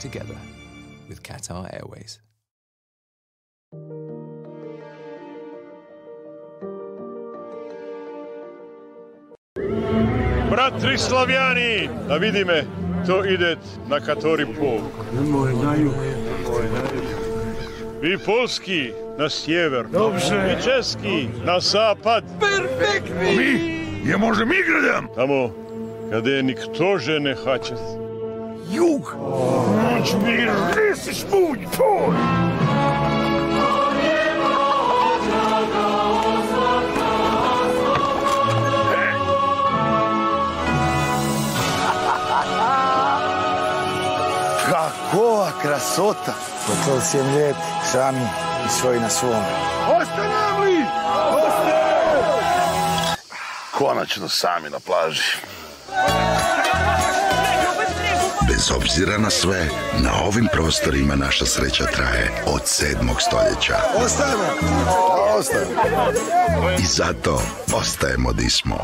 together with Qatar Airways. Bratri Slavjani, da vidi me, to ide na Katori pol. Vi polski na sjever. Dobrze. I česki na zapad. Perfektni. Mi, je možem igradam. Tamo, kade nikto že ne hače. Jug. Noć mi resiš puć, tvoj. Kakova krasota! Hotel 7 let, sami i svoji na svome. Ostanem li? Ostanem! Konačno sami na plaži. Bez obzira na sve, na ovim prostorima naša sreća traje od 7. stoljeća. Ostajemo! Ostajemo! I zato ostajemo di smo.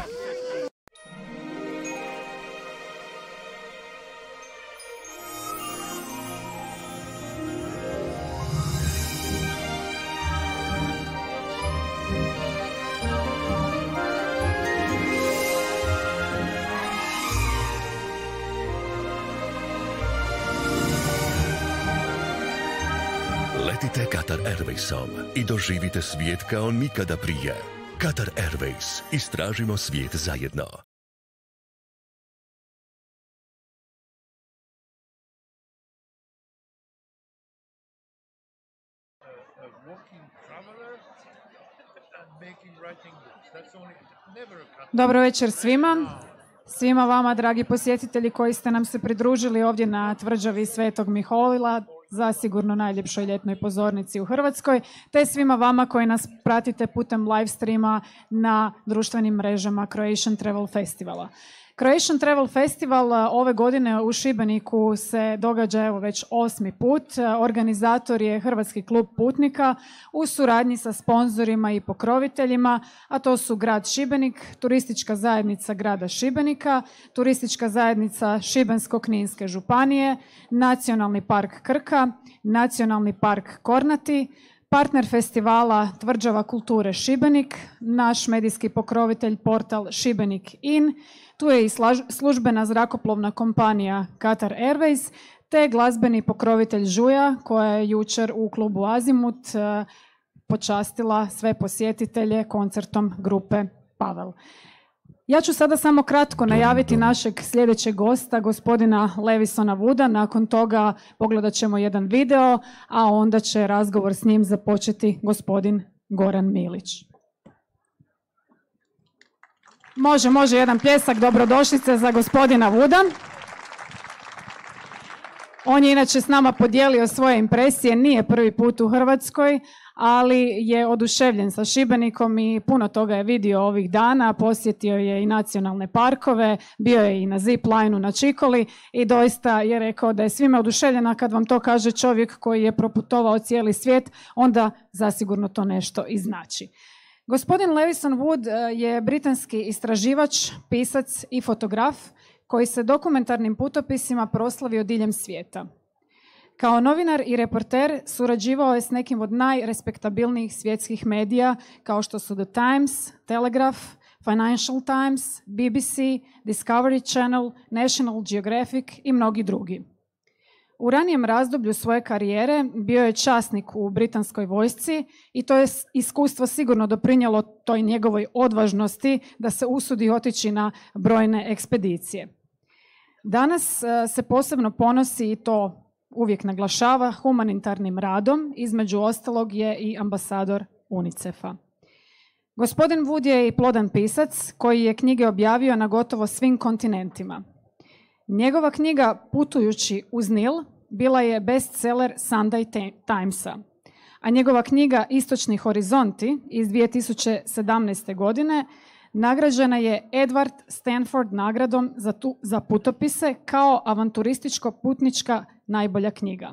Letite Qatar Airwaysom i doživite svijet kao nikada prije. Qatar Airways. Istražimo svijet zajedno. Dobro večer svima. Svima vama, dragi posjetitelji koji ste nam se pridružili ovdje na tvrđavi Svetog Miholila, zasigurno najljepšoj ljetnoj pozornici u Hrvatskoj, te svima vama koji nas pratite putem live streama na društvenim mrežama Croatian Travel Festivala. Croatian Travel Festival ove godine u Šibeniku se događa evo već 8. put. Organizator je Hrvatski klub putnika u suradnji sa sponzorima i pokroviteljima, a to su grad Šibenik, turistička zajednica grada Šibenika, turistička zajednica Šibensko-kninske županije, Nacionalni park Krka, Nacionalni park Kornati, partner festivala Tvrđava kulture Šibenik, naš medijski pokrovitelj portal Šibenik In, tu je i službena zrakoplovna kompanija Qatar Airways, te glazbeni pokrovitelj Žuja, koja je jučer u klubu Azimut počastila sve posjetitelje koncertom grupe Pavel. Ja ću sada samo kratko najaviti našeg sljedećeg gosta, gospodina Levisona Wooda. Nakon toga pogledat ćemo jedan video, a onda će razgovor s njim započeti gospodin Goran Milić. Može jedan pljesak dobrodošlice za gospodina Wooda. On je inače s nama podijelio svoje impresije, nije prvi put u Hrvatskoj, ali je oduševljen sa Šibenikom i puno toga je vidio ovih dana, posjetio je i nacionalne parkove, bio je i na zip lineu na Čikoli i doista je rekao da je svime oduševljena. Kad vam to kaže čovjek koji je proputovao cijeli svijet, onda zasigurno to nešto i znači. Gospodin Levison Wood je britanski istraživač, pisac i fotograf koji se dokumentarnim putopisima proslavio diljem svijeta. Kao novinar i reporter surađivao je s nekim od najrespektabilnijih svjetskih medija kao što su The Times, Telegraph, Financial Times, BBC, Discovery Channel, National Geographic i mnogi drugi. U ranijem razdoblju svoje karijere bio je časnik u britanskoj vojsci i to je iskustvo sigurno doprinijelo toj njegovoj odvažnosti da se usudi otići na brojne ekspedicije. Danas se posebno ponosi i to uvijek naglašava humanitarnim radom, između ostalog je i ambasador UNICEF-a. Gospodin Wood je i plodan pisac koji je knjige objavio na gotovo svim kontinentima. Njegova knjiga Putujući uz Nil bila je bestseller Sunday Timesa, a njegova knjiga Istočni horizonti iz 2017. godine nagrađena je Edward Stanford nagradom za putopise kao avanturističko-putnička najbolja knjiga.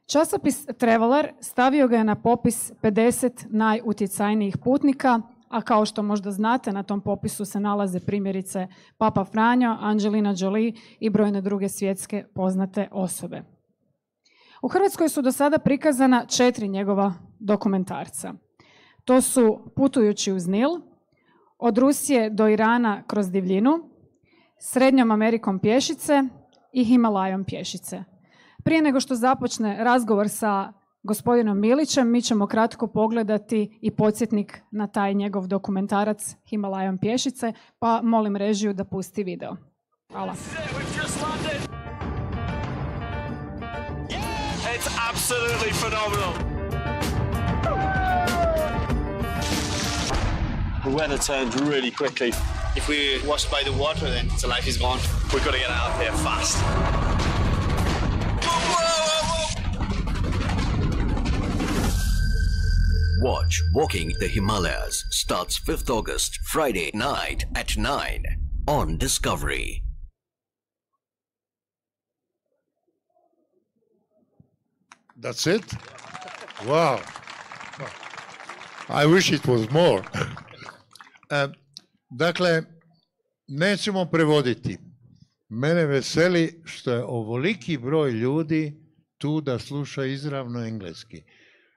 Časopis Traveler stavio ga je na popis 50 najutjecajnijih putnika, a kao što možda znate, na tom popisu se nalaze primjerice Papa Franjo, Angelina Jolie i brojne druge svjetske poznate osobe. U Hrvatskoj su do sada prikazana 4 njegova dokumentarca. To su Putujući uz Nil, Od Rusije do Irana kroz divljinu, Srednjom Amerikom pješice i Himalajom pješice. Prije nego što započne razgovor sa gospodinom Milićem, mi ćemo kratko pogledati i podsjetnik na taj njegov dokumentarac Himalajom pješice, pa molim režiju da pusti video. Hvala. It's absolutely phenomenal. The weather turned really quickly. If we're washed by the water, then the life is gone. We've got to get out of here fast. Watch Walking the Himalayas starts 5th August, Friday night at 9 on Discovery. That's it? Wow. I wish it was more. Dakle, nećemo prevoditi. Mene veseli što je ovoliki broj ljudi tu da sluša izravno engleski.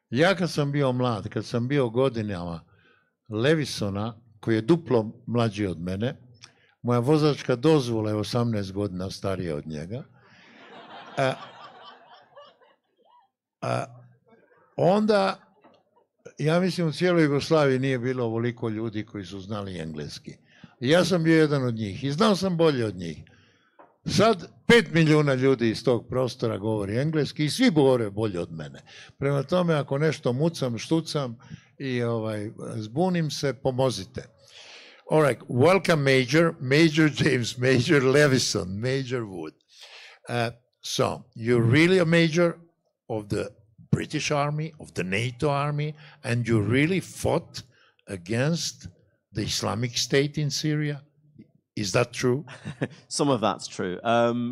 Ja kad sam bio mlad, kad sam bio godinama Levisona, koji je duplo mlađi od mene, moja vozačka dozvola je 18 godina starija od njega, onda, ja mislim, u cijeloj Jugoslaviji nije bilo ovoliko ljudi koji su znali engleski. I ja sam bio jedan od njih i znao sam bolje od njih. Sad 5 milijuna ljudi iz tog prostora govori engleski i svi govore bolje od mene. Prema tome, ako nešto mucam, štucam i zbunim se, pomozite. All right, welcome Major James, Major Levison, Major Wood. So, you're really a major of the British Army, of the NATO Army, and you really fought against the Islamic State in Syria? Is that true? Some of that's true.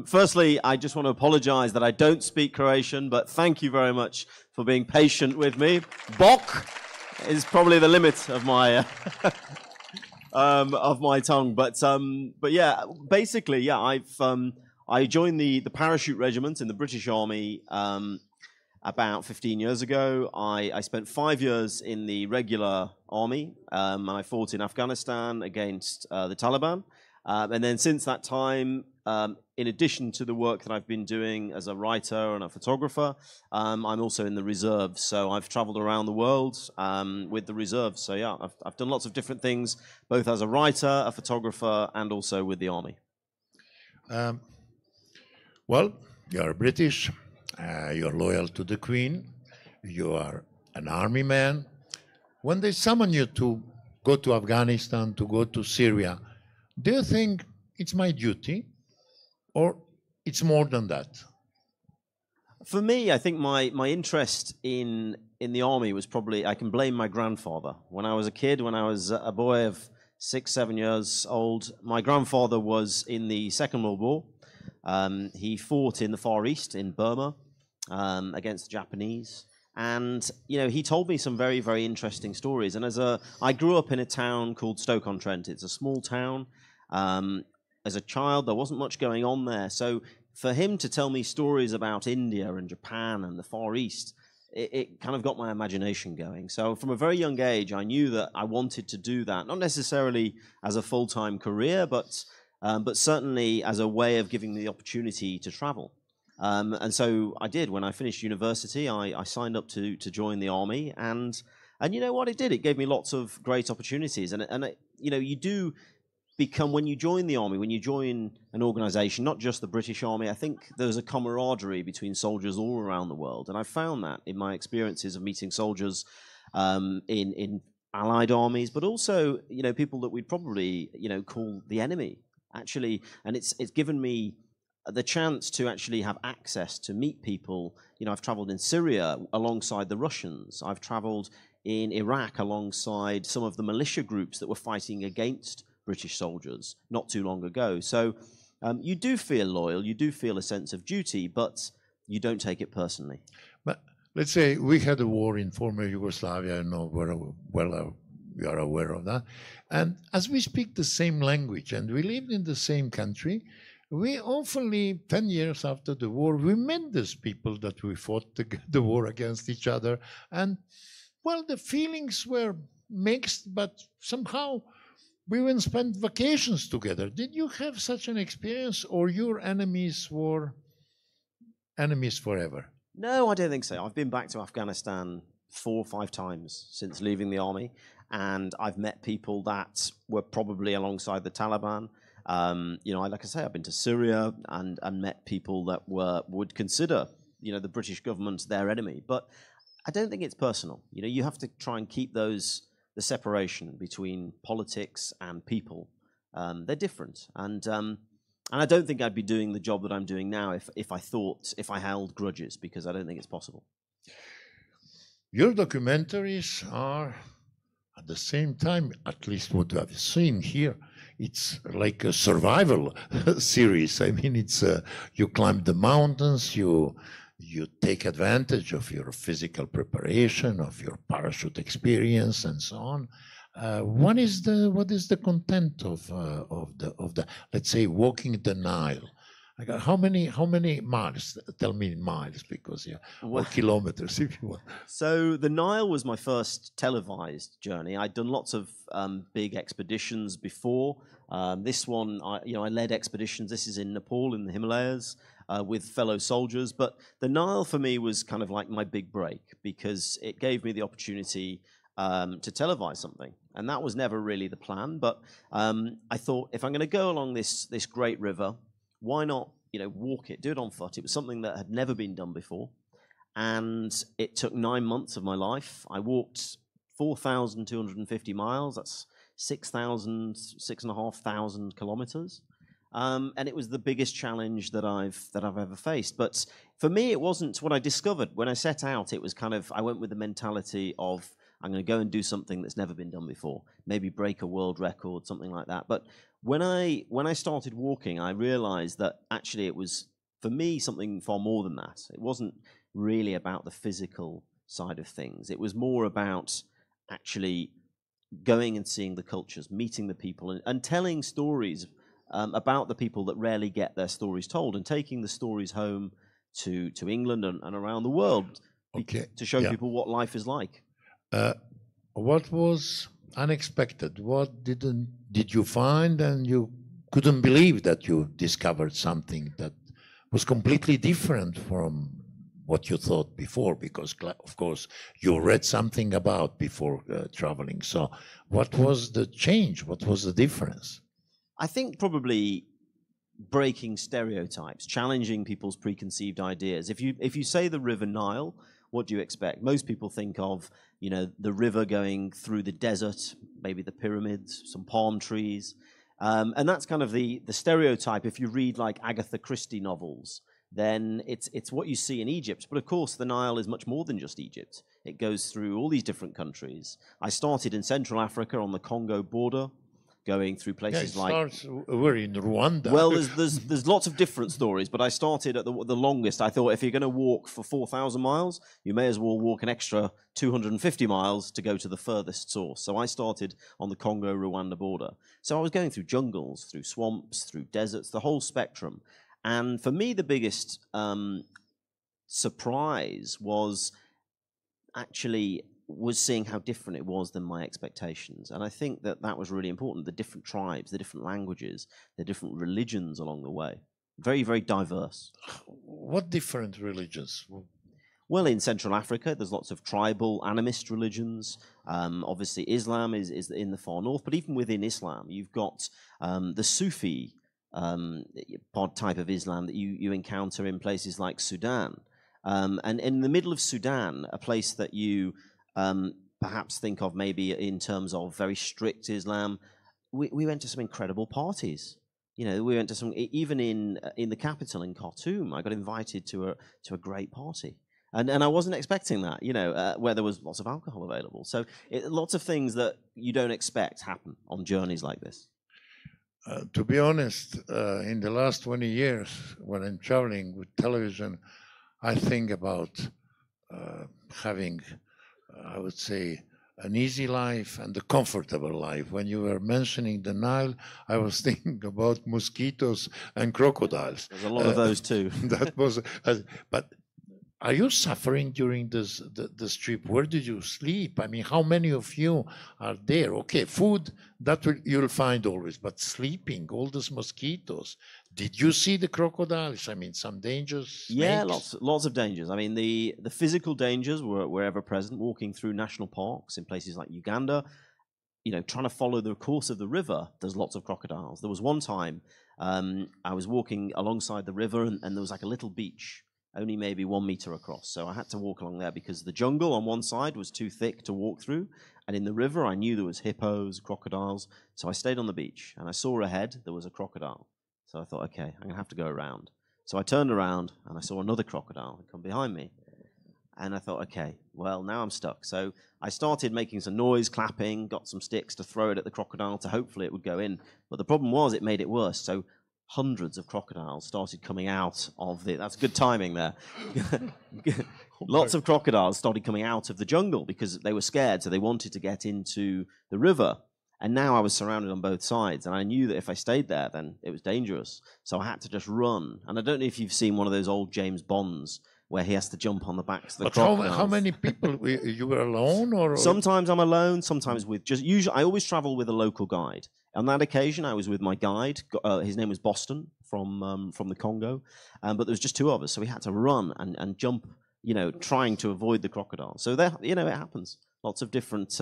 Firstly, I just want to apologize that I don't speak Croatian, but thank you very much for being patient with me. Bok is probably the limit of my of my tongue, but yeah, basically, yeah, I joined the parachute regiment in the British Army about 15 years ago. I spent 5 years in the regular army, and I fought in Afghanistan against the Taliban. And then since that time, in addition to the work that I've been doing as a writer and a photographer, I'm also in the reserves. So I've traveled around the world with the reserves. So yeah, I've done lots of different things, both as a writer, a photographer, and also with the army. Well, you're British, you're loyal to the Queen, you are an army man. When they summon you to go to Afghanistan, to go to Syria, do you think it's my duty, or it's more than that? For me, I think my interest in the army was probably, I can blame my grandfather. When I was a kid, when I was a boy of 6, 7 years old, my grandfather was in the Second World War. He fought in the Far East, in Burma, against the Japanese. And, you know, he told me some very, very interesting stories. And I grew up in a town called Stoke-on-Trent. It's a small town. As a child, there wasn't much going on there. So for him to tell me stories about India and Japan and the Far East, it kind of got my imagination going. So from a very young age, I knew that I wanted to do that, not necessarily as a full-time career, but certainly as a way of giving me the opportunity to travel. And so I did. When I finished university, I signed up to join the army, and you know what it did? It gave me lots of great opportunities. And you know, you do become, when you join the army, when you join an organization, not just the British Army, I think there's a camaraderie between soldiers all around the world. And I found that in my experiences of meeting soldiers in allied armies, but also, you know, people that we'd probably, you know, call the enemy, actually. And it's given me the chance to actually have access to meet people. You know, I've traveled in Syria alongside the Russians. I've traveled in Iraq alongside some of the militia groups that were fighting against British soldiers not too long ago. So you do feel loyal, you do feel a sense of duty, but you don't take it personally. But let's say we had a war in former Yugoslavia, I know very well we are aware of that. And as we speak the same language and we lived in the same country, we often, 10 years after the war, we met these people that we fought the war against each other. And, well, the feelings were mixed, but somehow we went and spent vacations together. Did you have such an experience, or your enemies were enemies forever? No, I don't think so. I've been back to Afghanistan 4 or 5 times since leaving the army, and I've met people that were probably alongside the Taliban. Like I say, I've been to Syria and met people that would consider, the British government their enemy. But I don't think it's personal. You have to try and keep the separation between politics and people. They're different, and I don't think I'd be doing the job that I'm doing now if I held grudges, because I don't think it's possible. Your documentaries are, at the same time, at least what I've seen here, it's like a survival series. I mean, it's you climb the mountains, you take advantage of your physical preparation, of your parachute experience, and so on. What is the content of the let's say walking the Nile? How many miles? Tell me miles, because or kilometers if you want. So the Nile was my first televised journey. I'd done lots of big expeditions before. This one, I led expeditions. This is in Nepal, in the Himalayas, with fellow soldiers. But the Nile for me was kind of like my big break, because it gave me the opportunity to televise something. And that was never really the plan. But I thought, if I'm going to go along this great river, why not, walk it, do it on foot? It was something that had never been done before. And it took 9 months of my life. I walked 4,250 miles. That's 6,500 kilometers. And it was the biggest challenge that I've ever faced. But for me, it wasn't what I discovered. When I set out, it was kind of, I went with the mentality of, I'm going to go and do something that's never been done before, maybe break a world record, something like that. But when I started walking, I realized that actually it was, for me, something far more than that. It wasn't really about the physical side of things. It was more about actually going and seeing the cultures, meeting the people, and telling stories about the people that rarely get their stories told, and taking the stories home to England and around the world to show people what life is like. What was unexpected? What did you find, and you couldn't believe that you discovered something that was completely different from what you thought before? Because, of course, you read something about before traveling. So what was the change? What was the difference? I think probably breaking stereotypes, challenging people's preconceived ideas. If you say the River Nile, what do you expect? Most people think of, the river going through the desert, maybe the pyramids, some palm trees. And that's kind of the stereotype. If you read like Agatha Christie novels, then it's what you see in Egypt. But of course, the Nile is much more than just Egypt. It goes through all these different countries. I started in Central Africa on the Congo border, going through places we're in Rwanda. Well, there's lots of different stories, but I started at the longest. I thought, if you're going to walk for 4,000 miles, you may as well walk an extra 250 miles to go to the furthest source. So I started on the Congo-Rwanda border. So I was going through jungles, through swamps, through deserts, the whole spectrum. And for me, the biggest surprise was seeing how different it was than my expectations. And I think that was really important. The different tribes, the different languages, the different religions along the way. Very, very diverse. What different religions? Well, in Central Africa, there's lots of tribal animist religions. Obviously, Islam is in the far north. But even within Islam, you've got the Sufi type of Islam that you encounter in places like Sudan. And in the middle of Sudan, a place that you perhaps think of maybe in terms of very strict Islam, we went to some incredible parties. We went to some, even in the capital, in Khartoum, I got invited to a great party. And I wasn't expecting that, where there was lots of alcohol available. So lots of things that you don't expect happen on journeys like this. To be honest, in the last 20 years, when I'm traveling with television, I think about having, I would say, an easy life and a comfortable life. When you were mentioning the Nile, I was thinking about mosquitoes and crocodiles. There's a lot of those too. That was, but are you suffering during this trip? Where did you sleep? I mean, how many of you are there? Okay, food, you'll find always, but sleeping, all those mosquitoes. Did you see the crocodiles? I mean, some dangers? Yeah, snakes? lots of dangers. I mean, the physical dangers were ever present, walking through national parks in places like Uganda, trying to follow the course of the river, there's lots of crocodiles. There was one time I was walking alongside the river and there was like a little beach, only maybe 1 meter across. So I had to walk along there because the jungle on one side was too thick to walk through. And in the river, I knew there was hippos, crocodiles. So I stayed on the beach and I saw ahead there was a crocodile. So I thought, okay, I'm going to have to go around. So I turned around and I saw another crocodile come behind me. And I thought, okay, well, now I'm stuck. So I started making some noise, clapping, got some sticks to throw it at the crocodile to hopefully it would go in. But the problem was it made it worse. So hundreds of crocodiles started coming out of that's good timing there. Lots of crocodiles started coming out of the jungle because they were scared, so they wanted to get into the river. And now I was surrounded on both sides, and I knew that if I stayed there, then it was dangerous. So I had to just run. And I don't know if you've seen one of those old James Bonds where he has to jump on the backs of the crocodiles. How many people? You were alone? Or Sometimes I'm alone, sometimes with usually I always travel with a local guide. On that occasion, I was with my guide. His name was Boston from the Congo, but there was just two of us, so we had to run and jump, trying to avoid the crocodile. So that it happens. Lots of different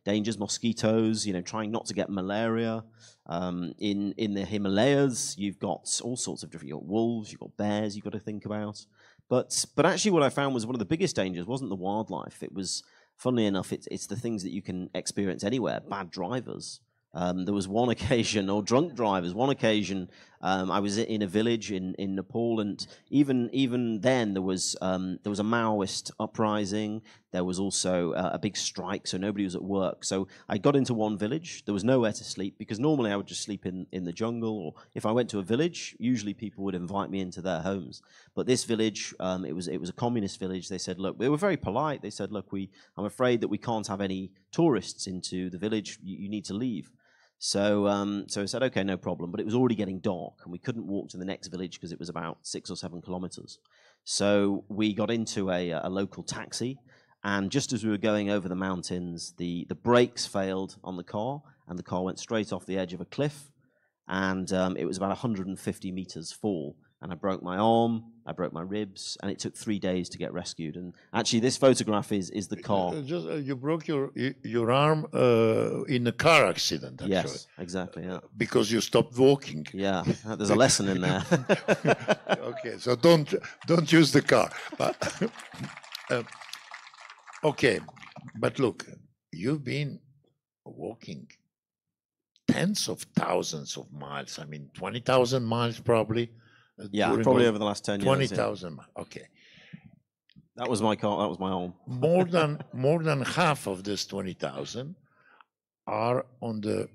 dangers, mosquitoes, trying not to get malaria. In the Himalayas, you've got all sorts of different. You've got wolves, you've got bears. You've got to think about. But actually, what I found was one of the biggest dangers wasn't the wildlife. It was, funnily enough, it's the things that you can experience anywhere. Bad drivers. There was one occasion, or drunk drivers. One occasion, I was in a village in Nepal, and even then there was a Maoist uprising. There was also a big strike, so nobody was at work. So I got into one village. There was nowhere to sleep because normally I would just sleep in the jungle, or if I went to a village, usually people would invite me into their homes. But this village, it was a communist village. They said, look, they were very polite. They said, look, I'm afraid that we can't have any tourists into the village. You need to leave. So I said, okay, no problem. But it was already getting dark, and we couldn't walk to the next village because it was about 6 or 7 kilometers. So we got into a local taxi, and just as we were going over the mountains, the brakes failed on the car, and the car went straight off the edge of a cliff, and it was about 150 meters fall. And I broke my arm, I broke my ribs, and it took 3 days to get rescued. And actually, this photograph is the car. You broke your arm in a car accident, actually. Yes, exactly, yeah. Because you stopped walking. Yeah, there's a lesson in there. Okay, so don't use the car. But, okay, but look, you've been walking tens of thousands of miles. I mean, 20,000 miles probably. Yeah, probably over the last 10 years. 20,000. Yeah. Okay. That was my car. That was my arm. more than half of this 20,000 are on the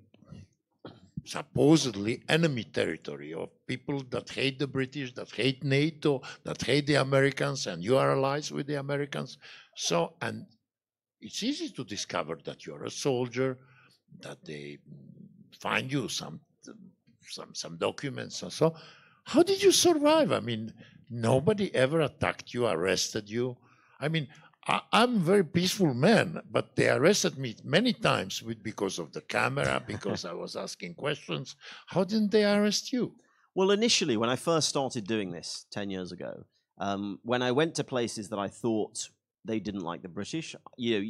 supposedly enemy territory of people that hate the British, that hate NATO, that hate the Americans, and you are allies with the Americans. So, and it's easy to discover that you're a soldier, that they find you some documents and so. How did you survive? I mean, nobody ever attacked you, arrested you. I mean, I'm a very peaceful man, but they arrested me many times because of the camera, because I was asking questions. How didn't they arrest you? Well, initially, when I first started doing this 10 years ago, when I went to places that I thought they didn't like the British,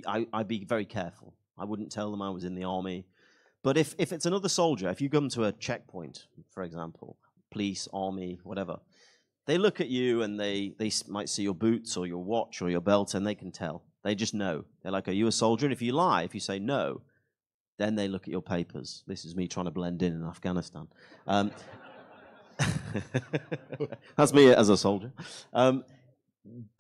I'd be very careful. I wouldn't tell them I was in the army. But if it's another soldier, if you come to a checkpoint, for example, police, army, whatever, they look at you and they might see your boots or your watch or your belt, and they can tell. They just know. They're like, are you a soldier? And if you lie, if you say no, then they look at your papers. This is me trying to blend in Afghanistan. That's me as a soldier. But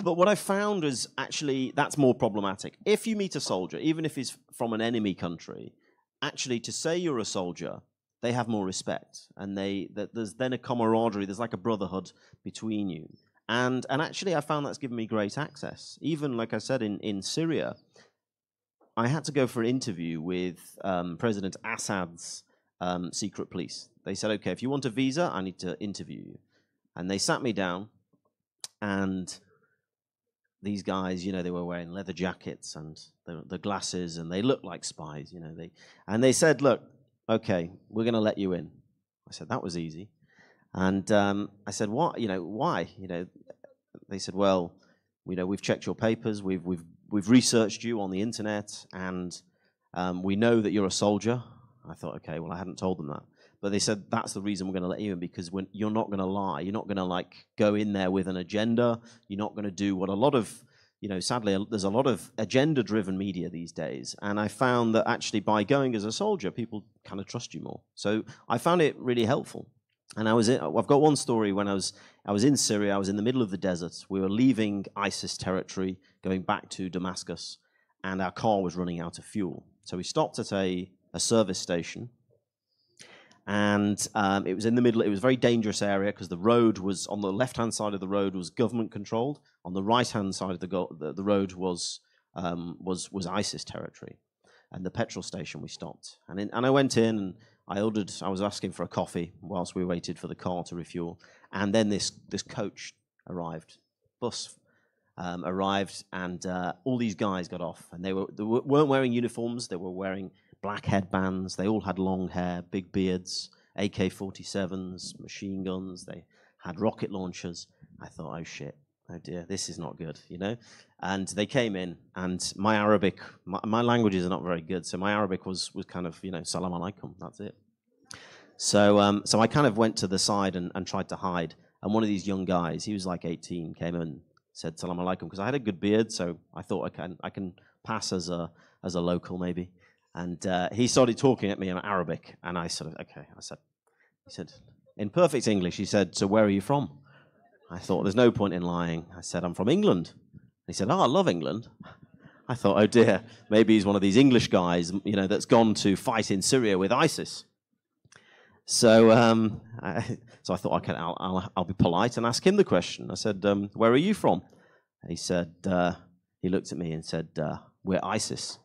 what I found is actually that's more problematic. If you meet a soldier, even if he's from an enemy country, actually to say you're a soldier, they have more respect, and there's then a camaraderie. There's like a brotherhood between you, and actually, I found that's given me great access. Even like I said in Syria, I had to go for an interview with President Assad's secret police. They said, okay, if you want a visa, I need to interview you. And they sat me down, and these guys, you know, they were wearing leather jackets and the glasses, and they looked like spies, you know. They said, look, okay, we're going to let you in. I said, that was easy. And I said, what? You know, why? You know, they said, well, you know, we've checked your papers, we've researched you on the internet, and we know that you're a soldier. I thought, okay, well, I hadn't told them that. But they said, that's the reason we're going to let you in, because you're not going to lie. You're not going to, like, go in there with an agenda. You're not going to do what a lot of, you know, sadly, there's a lot of agenda-driven media these days. And I found that actually by going as a soldier, people kind of trust you more. So I found it really helpful. And I've got one story when I was in Syria. I was in the middle of the desert. We were leaving ISIS territory, going back to Damascus, and our car was running out of fuel. So we stopped at a service station. And it was in the middle. It was a very dangerous area because the road was on the left-hand side of the road was government-controlled. On the right-hand side of the road was ISIS territory. And the petrol station we stopped. And I went in and I was asking for a coffee whilst we waited for the car to refuel. And then this coach arrived, bus arrived, and all these guys got off. And they weren't wearing uniforms. They were wearing black headbands. They all had long hair, big beards, AK-47s, machine guns. They had rocket launchers. I thought, oh shit, oh dear, this is not good, you know. And they came in, and my Arabic, my languages are not very good, so my Arabic was kind of, you know, salam alaikum, that's it. So so I kind of went to the side and tried to hide. And one of these young guys, he was like 18, came in and said salam alaikum, because I had a good beard, so I thought I can pass as a local maybe. And he started talking at me in Arabic, and I sort of, okay, he said, in perfect English, he said, so where are you from? I thought, there's no point in lying. I said, I'm from England. He said, oh, I love England. I thought, oh dear, maybe he's one of these English guys, you know, that's gone to fight in Syria with ISIS. So I thought, okay, I'll be polite and ask him the question. I said, where are you from? He said, he looked at me and said, we're ISIS.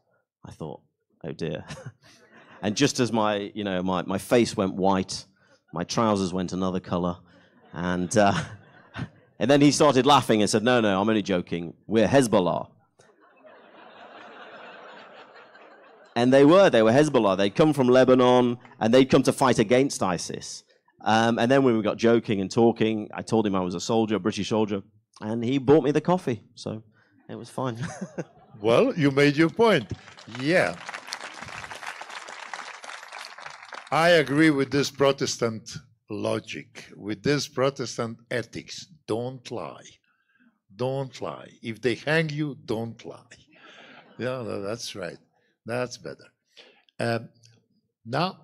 I thought, oh dear. And just as my face went white, my trousers went another color, and then he started laughing and said, no, I'm only joking. We're Hezbollah. And they were Hezbollah. They'd come from Lebanon, and they'd come to fight against ISIS. And then when we got joking and talking, I told him I was a soldier, a British soldier, and he bought me the coffee. So it was fine. Well, you made your point. Yeah. I agree with this Protestant logic, with this Protestant ethics. Don't lie. Don't lie. If they hang you, don't lie. Yeah, that's right. That's better. Now,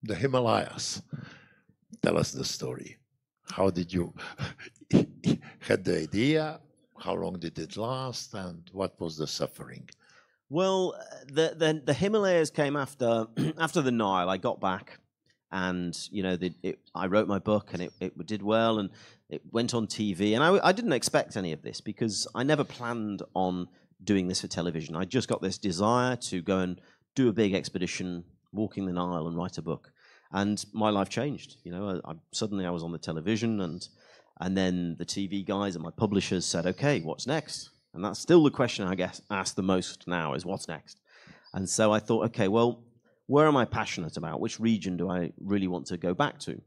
the Himalayas. Tell us the story. How did you had the idea? How long did it last? And what was the suffering? Well, the Himalayas came after the Nile. I got back, and you know, I wrote my book, and it did well, and it went on TV. And I didn't expect any of this because I never planned on doing this for television. I just got this desire to go and do a big expedition, walking the Nile, and write a book. And my life changed. You know, suddenly I was on the television, and then the TV guys and my publishers said, "Okay, what's next?" And that's still the question I guess asked the most now is what's next. And so I thought, okay, well, where am I passionate about? Which region do I really want to go back to?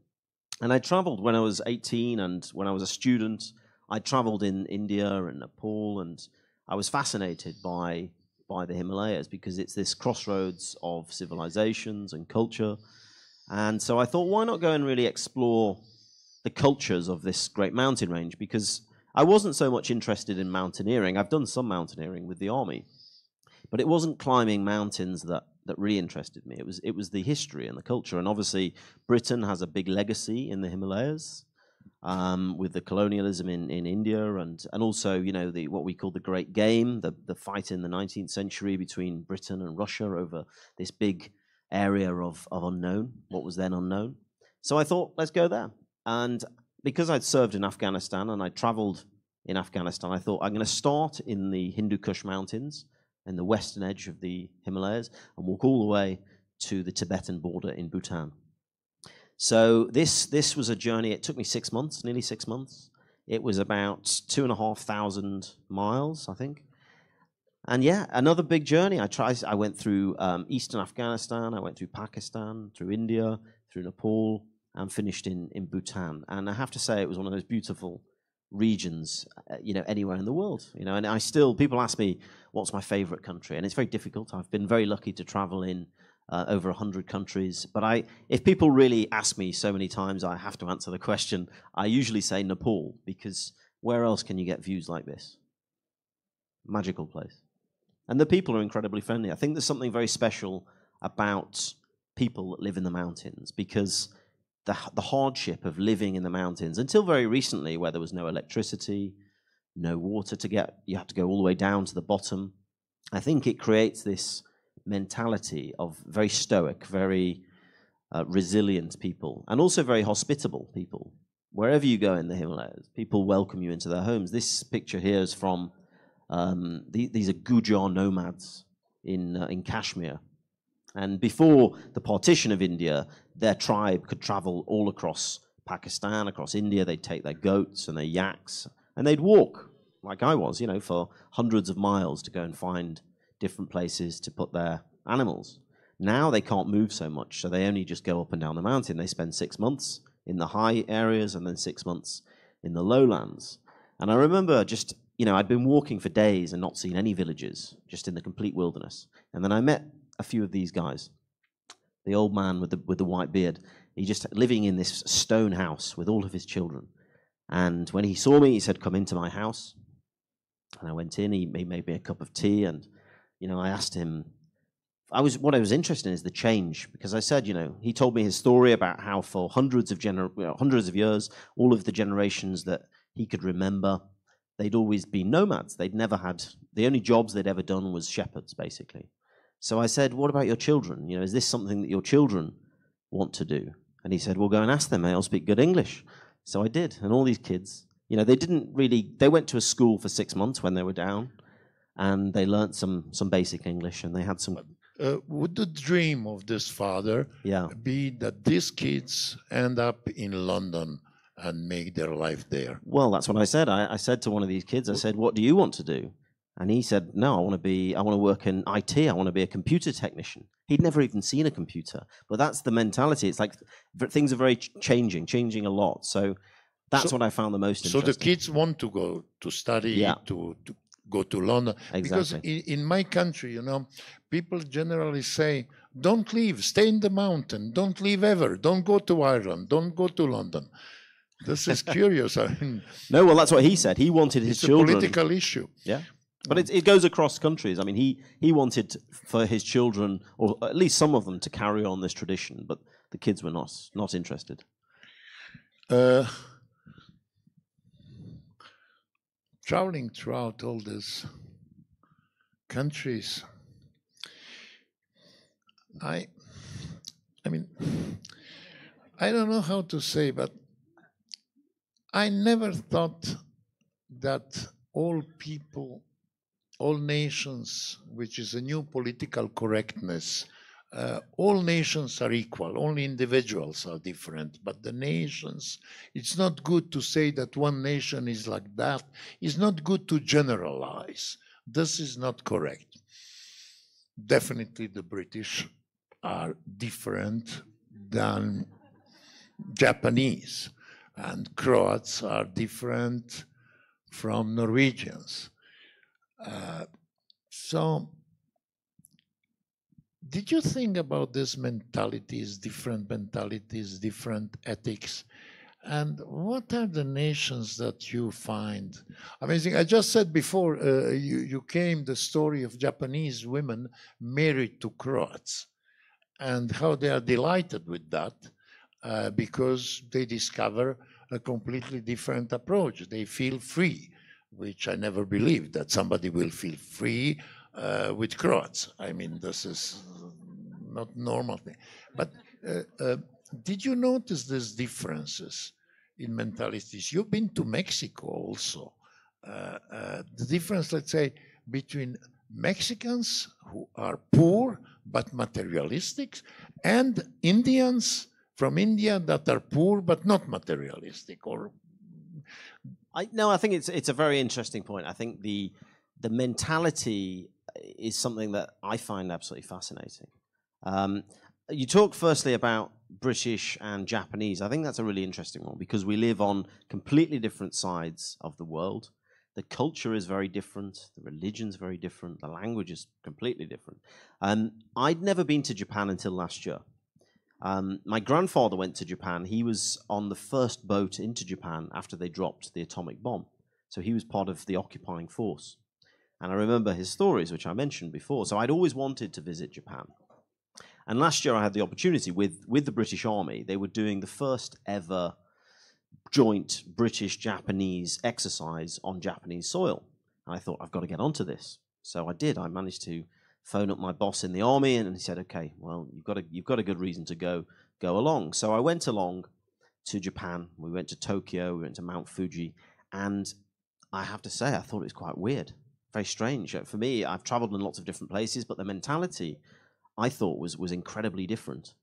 And I traveled when I was 18, and when I was a student, I traveled in India and Nepal, and I was fascinated by the Himalayas because it's this crossroads of civilizations and culture. And so I thought, why not go and really explore the cultures of this great mountain range? Because I wasn't so much interested in mountaineering. I've done some mountaineering with the army, but it wasn't climbing mountains that really interested me. It was the history and the culture. And obviously, Britain has a big legacy in the Himalayas with the colonialism in India, and also, you know, what we call the Great Game, the fight in the 19th century between Britain and Russia over this big area of unknown, what was then unknown. So I thought, let's go there. And because I'd served in Afghanistan and I traveled in Afghanistan, I thought I'm going to start in the Hindu Kush Mountains in the western edge of the Himalayas and walk all the way to the Tibetan border in Bhutan. So this was a journey. It took me 6 months, nearly 6 months. It was about 2,500 miles, I think. And yeah, another big journey. I went through eastern Afghanistan, I went through Pakistan, through India, through Nepal, and finished in Bhutan. And I have to say, it was one of those beautiful regions, anywhere in the world. And people ask me, what's my favorite country? And it's very difficult. I've been very lucky to travel in over 100 countries. But if people really ask me so many times, I have to answer the question. I usually say Nepal, because where else can you get views like this? Magical place. And the people are incredibly friendly. I think there's something very special about people that live in the mountains, because the hardship of living in the mountains, until very recently, where there was no electricity, no water to get, you have to go all the way down to the bottom. I think it creates this mentality of very stoic, very resilient people, and also very hospitable people. Wherever you go in the Himalayas, people welcome you into their homes. This picture here is from these are Gujiya Nomads in Kashmir. And before the partition of India, their tribe could travel all across Pakistan, across India. They'd take their goats and their yaks, and they'd walk, like I was, for hundreds of miles to go and find different places to put their animals. Now they can't move so much, so they only just go up and down the mountain. They spend 6 months in the high areas and then 6 months in the lowlands. And I remember just, I'd been walking for days and not seen any villages, just in the complete wilderness. And then I met a few of these guys. The old man with the white beard, he just living in this stone house with all of his children. And when he saw me, he said, "Come into my house." And I went in. He made me a cup of tea, and I asked him. What I was interested in is the change, because I said, he told me his story about how for hundreds of years, all of the generations that he could remember, they'd always been nomads. They'd never had, the only jobs they'd ever done was shepherds, basically. So I said, "What about your children? Is this something that your children want to do?" And he said, "Well, go and ask them. They'll speak good English." So I did. And all these kids, they went to a school for 6 months when they were down, and they learnt some basic English, and they had some... Would the dream of this father be that these kids end up in London and make their life there? Well, that's what I said. I said to one of these kids, I said, "What do you want to do?" And he said, "No, I want to work in IT. I want to be a computer technician." He'd never even seen a computer, but that's the mentality. It's like things are very changing a lot. So that's what I found the most interesting. So the kids want to go to study, to go to London. Exactly. Because in my country, people generally say, "Don't leave, stay in the mountain, don't leave ever, don't go to Ireland, don't go to London." This is curious. I mean, no, well, that's what he said. He wanted his children. It's a political issue. Yeah. But it goes across countries. I mean, he wanted for his children, or at least some of them, to carry on this tradition, but the kids were not interested. Traveling throughout all these countries, I mean, I don't know how to say, but I never thought that all people, all nations, which is a new political correctness, all nations are equal, only individuals are different, but the nations, it's not good to say that one nation is like that. It's not good to generalize. This is not correct. Definitely the British are different than Japanese, and Croats are different from Norwegians. So, did you think about these mentalities, different ethics? And what are the nations that you find amazing? I just said before, you came the story of Japanese women married to Croats, and how they are delighted with that because they discover a completely different approach. They feel free, which I never believed that somebody will feel free with Croats. I mean, this is not normal thing. But did you notice these differences in mentalities? You've been to Mexico also. The difference, let's say, between Mexicans who are poor but materialistic, and Indians from India that are poor but not materialistic. Or I think it's a very interesting point. I think the mentality is something that I find absolutely fascinating. You talk firstly about British and Japanese. I think that's a really interesting one because we live on completely different sides of the world. The culture is very different. The religion's very different. The language is completely different. I'd never been to Japan until last year. My grandfather went to Japan. He was on the first boat into Japan after they dropped the atomic bomb. So he was part of the occupying force. And I remember his stories, which I mentioned before. So I'd always wanted to visit Japan. And last year I had the opportunity with the British Army. They were doing the first ever joint British-Japanese exercise on Japanese soil. And I thought, I've got to get onto this. So I did. I managed to phone up my boss in the army, and he said, okay, well, you've got a good reason to go along. So I went along to Japan. We went to Tokyo, we went to Mount Fuji, and I have to say, I thought it was quite weird, very strange. For me, I've traveled in lots of different places, but the mentality I thought was incredibly different.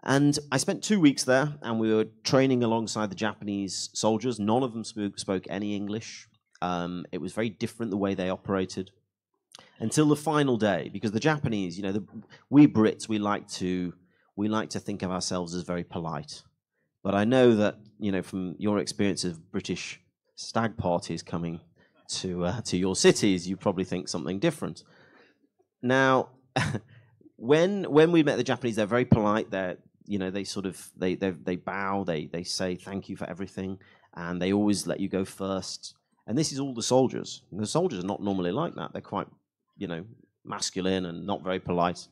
And I spent 2 weeks there, and we were training alongside the Japanese soldiers. None of them spoke any English. It was very different the way they operated. Until the final day, because the Japanese, we Brits, we like to think of ourselves as very polite. But I know that, from your experience of British stag parties coming to your cities, you probably think something different. Now, when we met the Japanese, they're very polite. They bow, they say thank you for everything, and they always let you go first. And this is all the soldiers. And the soldiers are not normally like that. They're quite, masculine and not very polite.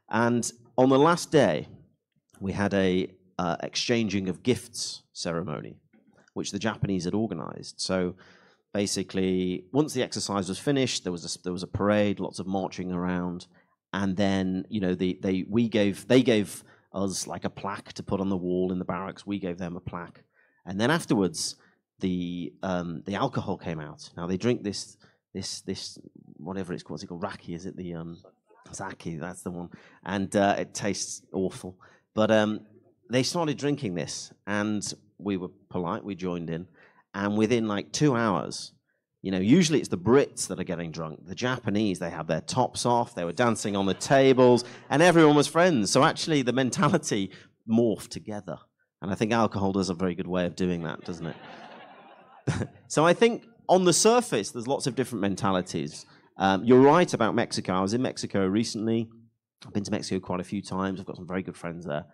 And on the last day, we had a exchanging of gifts ceremony, which the Japanese had organized. So basically, once the exercise was finished, there was a parade, lots of marching around, and then they gave us like a plaque to put on the wall in the barracks. We gave them a plaque, and then afterwards, the alcohol came out. Now they drink this whatever it's called. What's it called? Raki, is it? The sake, that's the one. And it tastes awful. But they started drinking this, and we were polite. We joined in, and within like 2 hours, usually it's the Brits that are getting drunk. The Japanese, they had their tops off. They were dancing on the tables, and everyone was friends. So actually, the mentality morphed together. And I think alcohol does a very good way of doing that, doesn't it? So I think on the surface, there's lots of different mentalities. You're right about Mexico. I was in Mexico recently. I've been to Mexico quite a few times. I've got some very good friends there.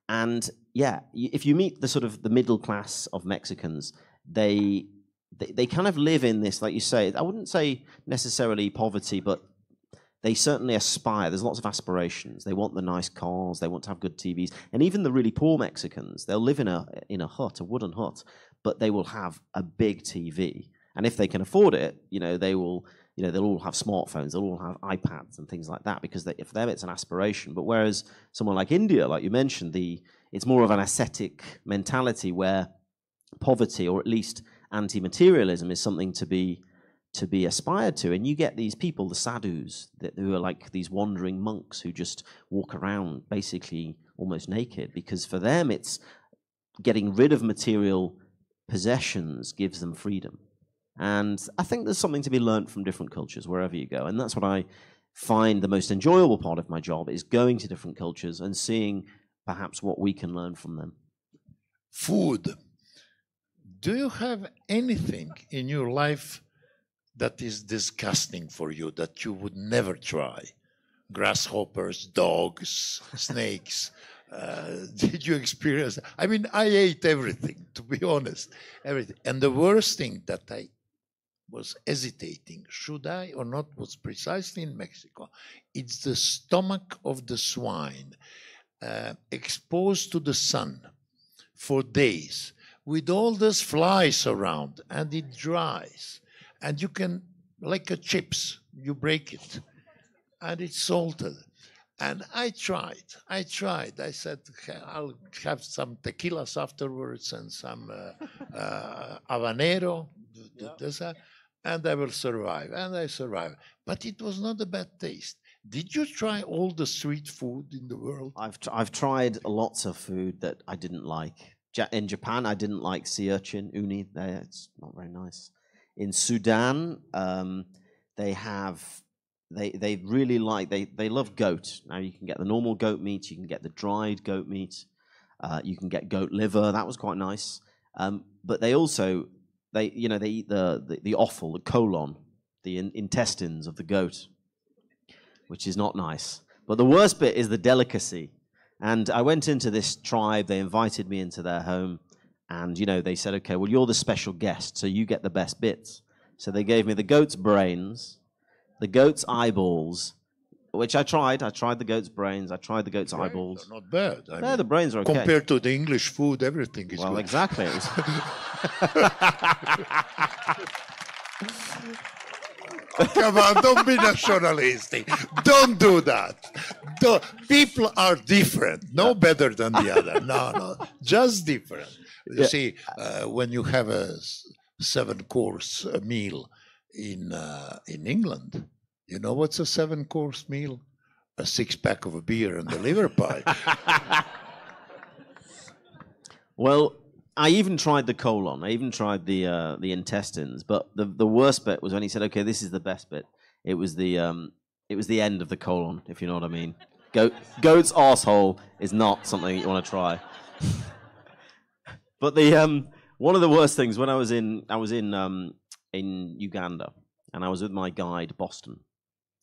And yeah, if you meet the middle class of Mexicans, they kind of live in this, like you say, I wouldn't say necessarily poverty, but they certainly aspire. There's lots of aspirations. They want the nice cars. They want to have good TVs. And even the really poor Mexicans, they'll live in a hut, a wooden hut, but they will have a big TV. And if they can afford it, they'll all have smartphones. They'll all have iPads and things like that because for them it's an aspiration. But whereas someone like India, like you mentioned, it's more of an ascetic mentality where poverty, or at least anti-materialism, is something to be aspired to. And you get these people, the sadhus, who are like these wandering monks who just walk around basically almost naked, because for them it's getting rid of material possessions gives them freedom. And I think there's something to be learned from different cultures wherever you go. And that's what I find the most enjoyable part of my job, is going to different cultures and seeing perhaps what we can learn from them. Food. Do you have anything in your life that is disgusting for you, that you would never try? Grasshoppers, dogs, snakes. Did you experience? I mean, I ate everything, to be honest, everything. And the worst thing that I was hesitating, should I or not, was precisely in Mexico. It's the stomach of the swine, exposed to the sun for days, with all those flies around, and it dries. And you can, like a chips, you break it, and it's salted. And I tried. I said, I'll have some tequilas afterwards and some habanero. and I will survive. And I survived. But it was not a bad taste. Did you try all the street food in the world? I've tried lots of food that I didn't like. In Japan, I didn't like sea urchin, uni. It's not very nice. In Sudan, they really like, they love goat. Now you can get the normal goat meat, you can get the dried goat meat, you can get goat liver. That was quite nice. But they also, they eat the offal, the colon, the intestines of the goat, which is not nice. But the worst bit is the delicacy. And I went into this tribe, they invited me into their home, and, they said, okay, well, you're the special guest, so you get the best bits. So they gave me the goat's brains, the goat's eyeballs, which I tried. I tried the goat's brains, I tried the goat's eyeballs. Not bad. The brains are okay. Compared to the English food, everything is good. Well, exactly. Come on, don't be nationalistic. Don't do that. People are different. No better than the other. No. Just different. You see, when you have a 7-course meal in England, you know what's a 7-course meal? A 6-pack of a beer and a liver pie. Well, I even tried the colon. I even tried the intestines. But the worst bit was when he said, "Okay, this is the best bit." It was the end of the colon, if you know what I mean. Goat's arsehole is not something you want to try. But one of the worst things when I was in Uganda, and I was with my guide Boston,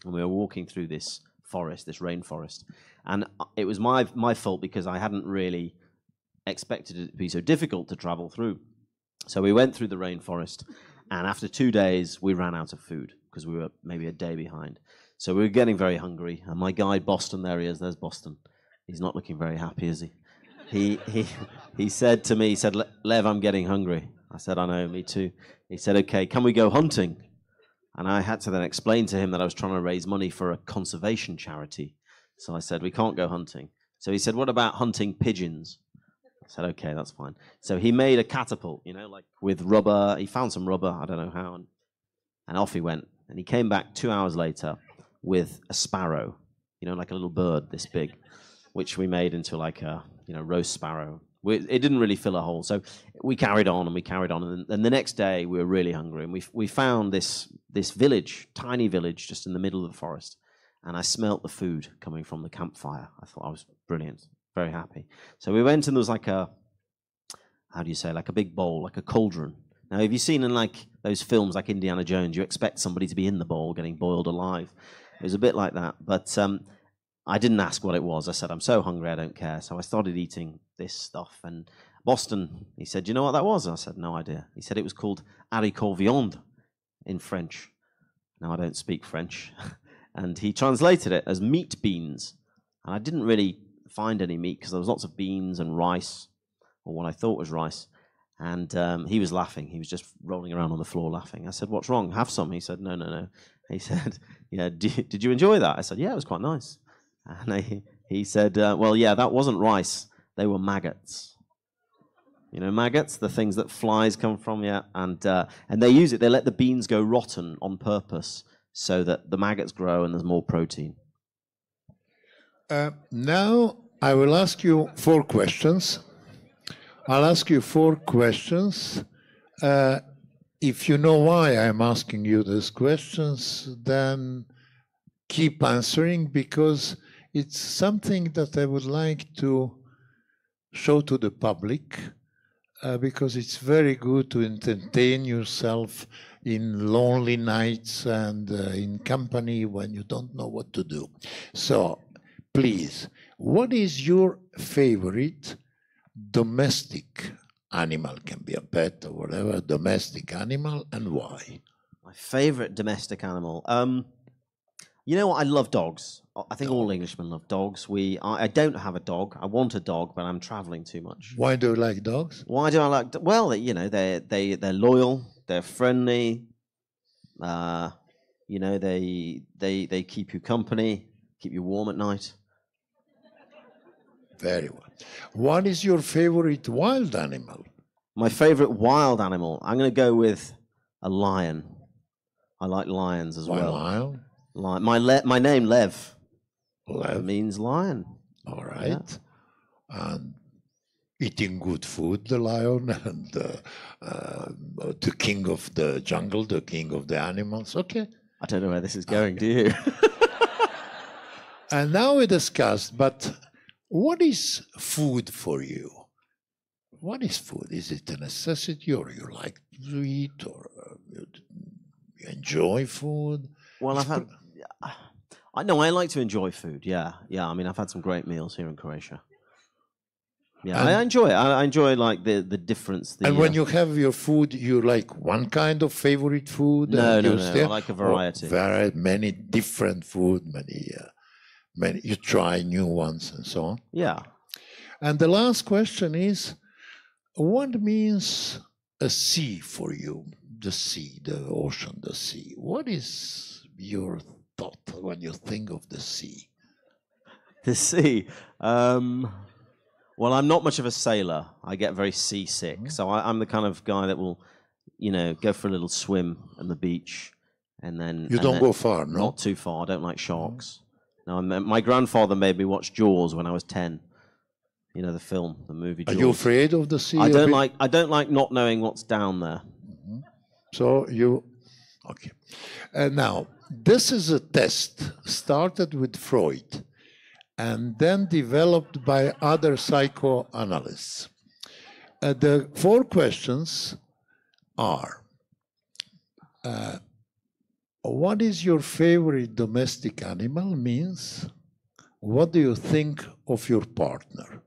and we were walking through this forest, this rainforest, and it was my fault because I hadn't really expected it to be so difficult to travel through. So we went through the rainforest, and after 2 days, we ran out of food because we were maybe a day behind. So we were getting very hungry, and my guide, Boston, there's Boston. He's not looking very happy, is he? He said to me, Lev, I'm getting hungry. I said, I know, me too. He said, okay, can we go hunting? And I had to then explain to him that I was trying to raise money for a conservation charity. So I said, we can't go hunting. So he said, what about hunting pigeons? I said, okay, that's fine. So he made a catapult, like with rubber. He found some rubber, I don't know how, and off he went. And he came back 2 hours later with a sparrow, like a little bird this big, which we made into like a, roast sparrow. It didn't really fill a hole. So we carried on. And the next day we were really hungry. And we found this village, tiny village, just in the middle of the forest. And I smelt the food coming from the campfire. I thought I was brilliant. Very happy. So we went and there was like a big bowl, like a cauldron. Now, have you seen in like those films like Indiana Jones, you expect somebody to be in the bowl getting boiled alive. It was a bit like that. But I didn't ask what it was. I said, I'm so hungry, I don't care. So I started eating this stuff. And Boston, he said, do you know what that was? I said, no idea. He said it was called haricot viande in French. Now, I don't speak French. And he translated it as meat beans. And I didn't really find any meat because there was lots of beans and rice, or what I thought was rice. And he was laughing. He was just rolling around on the floor laughing. I said, what's wrong? Have some. He said, no. He said, did you enjoy that? I said, yeah, it was quite nice. And he said, well, yeah, that wasn't rice. They were maggots. Maggots, the things that flies come from, yeah. And they use it. They let the beans go rotten on purpose so that the maggots grow and there's more protein. Now I will ask you 4 questions. I'll ask you 4 questions. If you know why I'm asking you these questions, then keep answering, because it's something that I would like to show to the public, because it's very good to entertain yourself in lonely nights and in company when you don't know what to do. So, please, what is your favorite domestic animal? Can be a pet or whatever, domestic animal, and why? My favorite domestic animal? You know what? I love dogs. I think all Englishmen love dogs. I don't have a dog. I want a dog, but I'm traveling too much. Why do you like dogs? Why do I like? Well, they're loyal. They're friendly. They keep you company, keep you warm at night. Very well. What is your favorite wild animal? My favorite wild animal? I'm going to go with a lion. I like lions as Why well. lion? My name, Lev. Lev. Means lion. All right. Yeah. And eating good food, the lion, and the king of the jungle, the king of the animals. Okay. I don't know where this is going, do you? And now we discussed, but what is food for you? What is food? Is it a necessity, or you like to eat, or you enjoy food? Well, I like to enjoy food. Yeah. I mean, I've had some great meals here in Croatia. Yeah, I enjoy it. I enjoy like the difference. And when you have your food, you like one kind of favorite food? No. I like a variety. Many different food, many. You try new ones and so on. Yeah. And the last question is, what means a sea for you? The sea, the ocean, the sea. What is your thought when you think of the sea? The sea. Well, I'm not much of a sailor. I get very seasick. So I'm the kind of guy that will, go for a little swim on the beach. And then... You don't go far, no? Not too far. I don't like sharks. No, my grandfather made me watch Jaws when I was 10. You know, the film, the movie Jaws. Are you afraid of the sea? I don't like not knowing what's down there. Mm-hmm. So okay. And now, this is a test started with Freud and then developed by other psychoanalysts. The 4 questions are, what is your favorite domestic animal? Means, what do you think of your partner?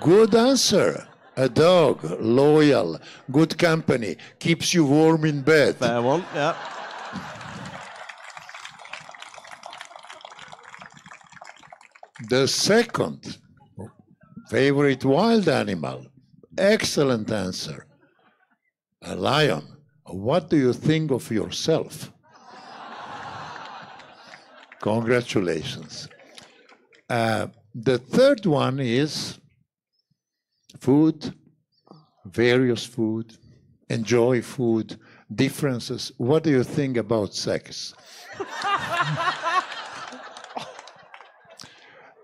Good answer. A dog, loyal, good company, keeps you warm in bed. Fair one, yeah. The second, favorite wild animal. Excellent answer. A lion. What do you think of yourself? Congratulations. The third one is food, various food, enjoy food, differences. What do you think about sex?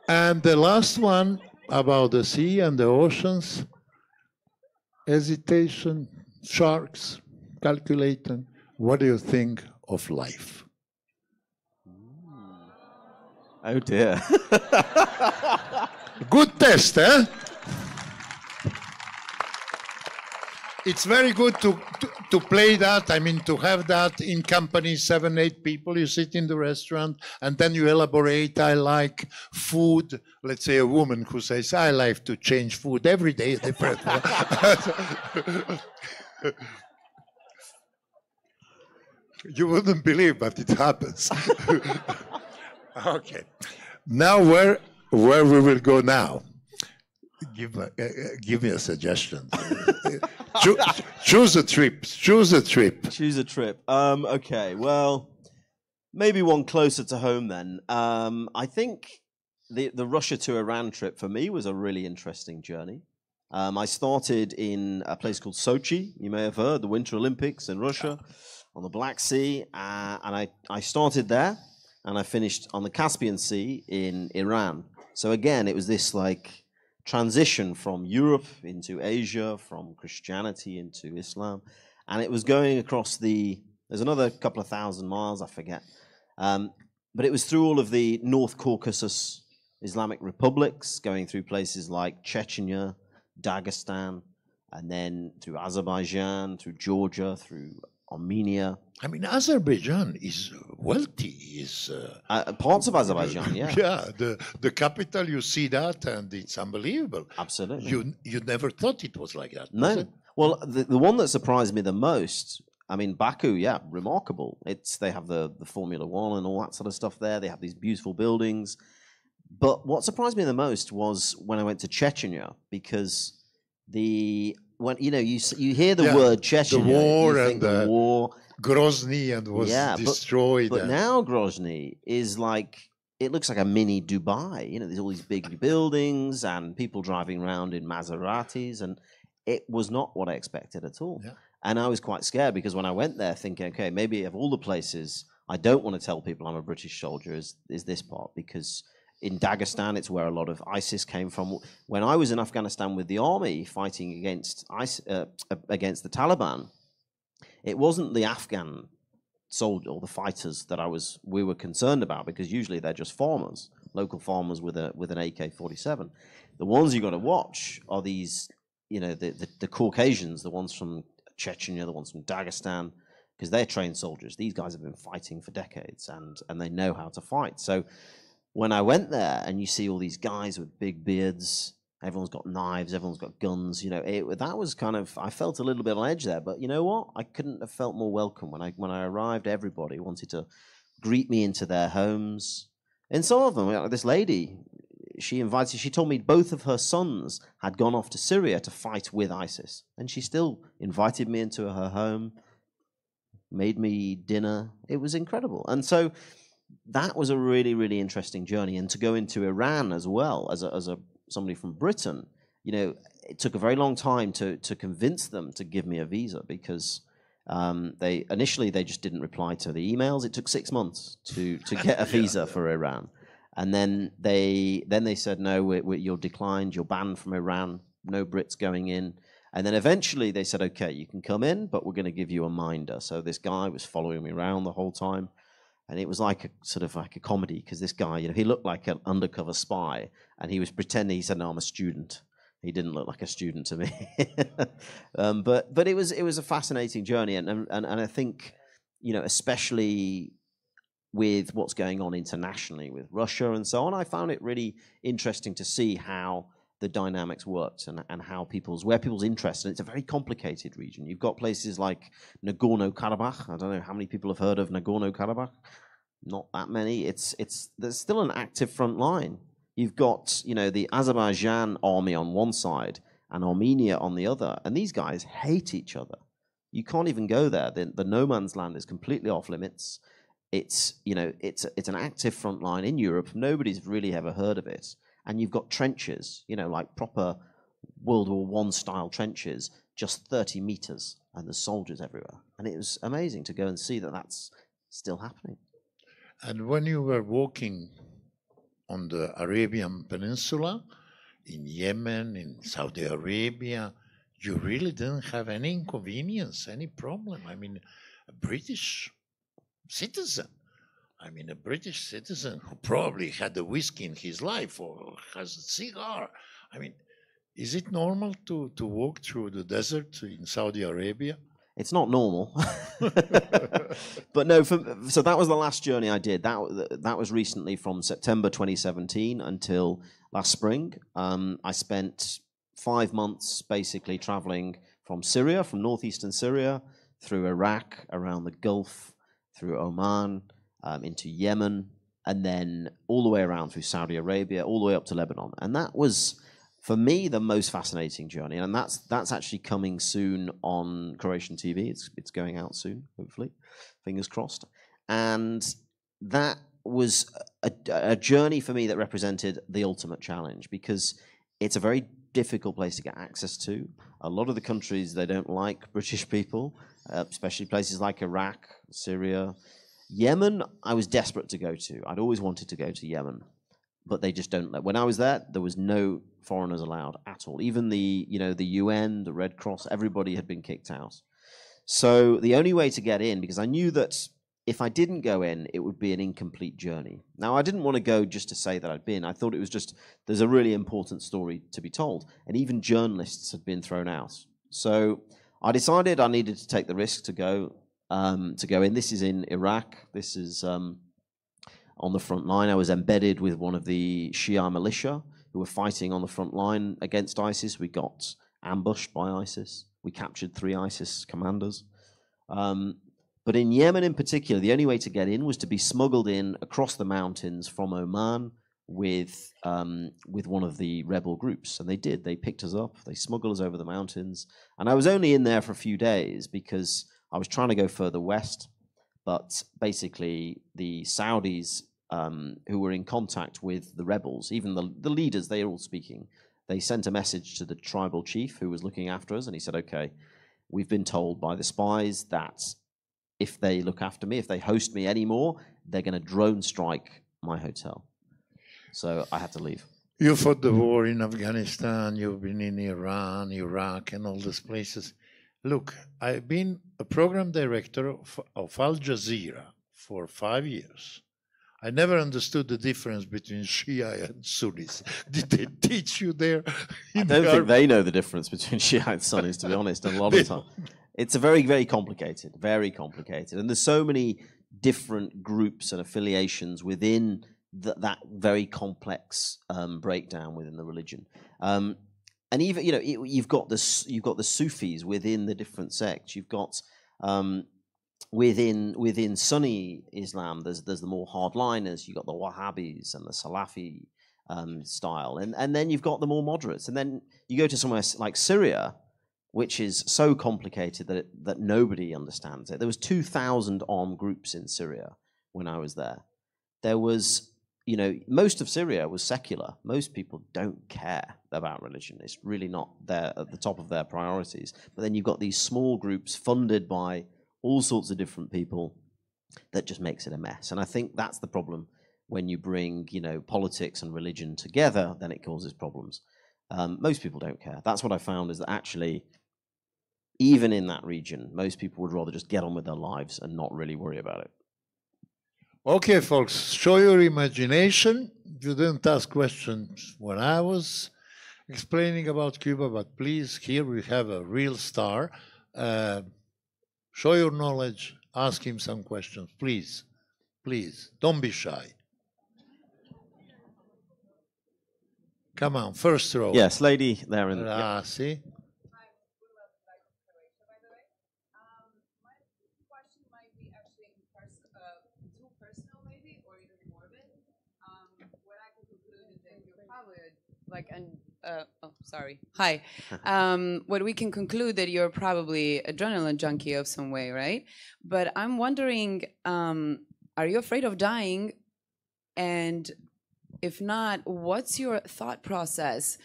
And the last one about the sea and the oceans, hesitation, sharks, calculating. What do you think of life? Oh dear. Good test, eh? It's very good to play that. I mean, to have that in company, 7, 8 people. You sit in the restaurant and then you elaborate. I like food. Let's say a woman who says, I like to change food every day. Different. You wouldn't believe, but it happens. Okay. Now, where we will go now? Give me a suggestion. Choose a trip. Choose a trip. Choose a trip. Okay. Well, maybe one closer to home then. I think the Russia to Iran trip for me was a really interesting journey. I started in a place called Sochi. You may have heard the Winter Olympics in Russia on the Black Sea, and I started there, and I finished on the Caspian Sea in Iran. So again, it was this like transition from Europe into Asia, from Christianity into Islam. And it was going across there's another couple of 1,000 miles, I forget. But it was through all of the North Caucasus Islamic republics, going through places like Chechnya, Dagestan, and then through Azerbaijan, through Georgia, through Armenia. I mean, Azerbaijan is wealthy. Parts of Azerbaijan, yeah. Yeah, the capital, you see that, and it's unbelievable. Absolutely. You never thought it was like that. No. Well, the one that surprised me the most, I mean, Baku, yeah, remarkable. They have the Formula One and all that sort of stuff there. They have these beautiful buildings. But what surprised me the most was when I went to Chechnya, because when you hear the word Chechnya, the war you think and the war, Grozny and was destroyed. But now Grozny is like, it looks like a mini Dubai. You know, there's all these big buildings and people driving around in Maseratis, and it was not what I expected at all. Yeah. And I was quite scared because when I went there thinking, okay, maybe of all the places I don't want to tell people I'm a British soldier is this part, because in Dagestan, it's where a lot of ISIS came from. When I was in Afghanistan with the army fighting against the Taliban, it wasn't the Afghan soldier or the fighters that we were concerned about, because usually they're just farmers, local farmers with an AK-47. The ones you got to watch are these, the Caucasians, the ones from Chechnya, the ones from Dagestan, because they're trained soldiers. These guys have been fighting for decades, and they know how to fight. So when I went there and you see all these guys with big beards, everyone's got knives, everyone's got guns, that was kind of, I felt a little bit on edge there. But you know what? I couldn't have felt more welcome. When I arrived, everybody wanted to greet me into their homes. And some of them, this lady, she told me both of her sons had gone off to Syria to fight with ISIS. And she still invited me into her home, made me dinner. It was incredible. And so that was a really, really interesting journey. And to go into Iran as well, as somebody from Britain, it took a very long time to convince them to give me a visa, because they initially just didn't reply to the emails. It took 6 months to get a visa for Iran. And then they said, no, you're declined, you're banned from Iran, no Brits going in. And then eventually they said, okay, you can come in, but we're going to give you a minder. So this guy was following me around the whole time. And it was like a comedy, because this guy, he looked like an undercover spy, and he was pretending. He said, no, I'm a student. He didn't look like a student to me. But it was a fascinating journey. And I think, especially with what's going on internationally with Russia and so on, I found it really interesting to see how the dynamics worked and where people's interest. And it's a very complicated region. You've got places like Nagorno-Karabakh. I don't know how many people have heard of Nagorno-Karabakh. Not that many. There's still an active front line. You've got, the Azerbaijan army on one side and Armenia on the other, and these guys hate each other. You can't even go there. The no man's land is completely off limits. It's an active front line in Europe. Nobody's really ever heard of it. And you've got trenches, like proper World War I style trenches, just 30 meters, and there's soldiers everywhere. And it was amazing to go and see that that's still happening. And when you were walking on the Arabian Peninsula, in Yemen, in Saudi Arabia, you really didn't have any inconvenience, any problem. I mean, a British citizen who probably had a whiskey in his life or has a cigar. I mean, is it normal to walk through the desert in Saudi Arabia? It's not normal. But no, so that was the last journey I did. That was recently from September 2017 until last spring. I spent 5 months basically traveling from Syria, from northeastern Syria, through Iraq, around the Gulf, through Oman, into Yemen, and then all the way around through Saudi Arabia, all the way up to Lebanon. And that was, for me, the most fascinating journey. And that's actually coming soon on Croatian TV. It's going out soon, hopefully, fingers crossed. And that was a journey for me that represented the ultimate challenge, because it's a very difficult place to get access to. A lot of the countries, they don't like British people, especially places like Iraq, Syria. Yemen, I was desperate to go to. I'd always wanted to go to Yemen, but they just don't let. When I was there was no foreigners allowed at all. Even the UN, the Red Cross, everybody had been kicked out. So the only way to get in, because I knew that if I didn't go in, it would be an incomplete journey. Now, I didn't want to go just to say that I'd been. I thought it was just, there's a really important story to be told. And even journalists had been thrown out. So I decided I needed to take the risk to go in. This is in Iraq. This is on the front line. I was embedded with one of the Shia militia who were fighting on the front line against ISIS. We got ambushed by ISIS. We captured 3 ISIS commanders. But in Yemen in particular, the only way to get in was to be smuggled in across the mountains from Oman with one of the rebel groups. And they did. They picked us up. They smuggled us over the mountains. And I was only in there for a few days because I was trying to go further west. But basically, the Saudis who were in contact with the rebels, even the leaders, they were all speaking. They sent a message to the tribal chief who was looking after us, and he said, okay, we've been told by the spies that if they look after me, if they host me anymore, they're going to drone strike my hotel. So I had to leave. You fought the war in Afghanistan, you've been in Iran, Iraq, and all these places. Look, I've been a program director of Al Jazeera for 5 years. I never understood the difference between Shia and Sunnis. Did they teach you there? I don't think they know the difference between Shia and Sunnis, to be honest, a lot of the time. It's a very, very complicated, And there's so many different groups and affiliations within that very complex breakdown within the religion. And even, you know, you've got the Sufis within the different sects. You've got within Sunni Islam, there's the more hardliners. You've got the Wahhabis and the Salafi style, and then you've got the more moderates. And then you go to somewhere like Syria, which is so complicated that nobody understands it. There was 2,000 armed groups in Syria when I was there. There was, you know, most of Syria was secular. Most people don't care about religion. It's really not there at the top of their priorities. But then you've got these small groups funded by all sorts of different people that just makes it a mess. And I think that's the problem when you bring, you know, politics and religion together, then it causes problems. Most people don't care. That's what I found, is that actually, even in that region, most people would rather just get on with their lives and not really worry about it. Okay, folks, show your imagination. You didn't ask questions when I was explaining about Cuba, but please, here we have a real star. Show your knowledge, ask him some questions, please. Please, don't be shy. Come on, first row. Yes, lady there in the... see? Hi. What we can conclude that you're probably adrenaline junkie of some way, right? But I'm wondering, are you afraid of dying? And if not, what's your thought process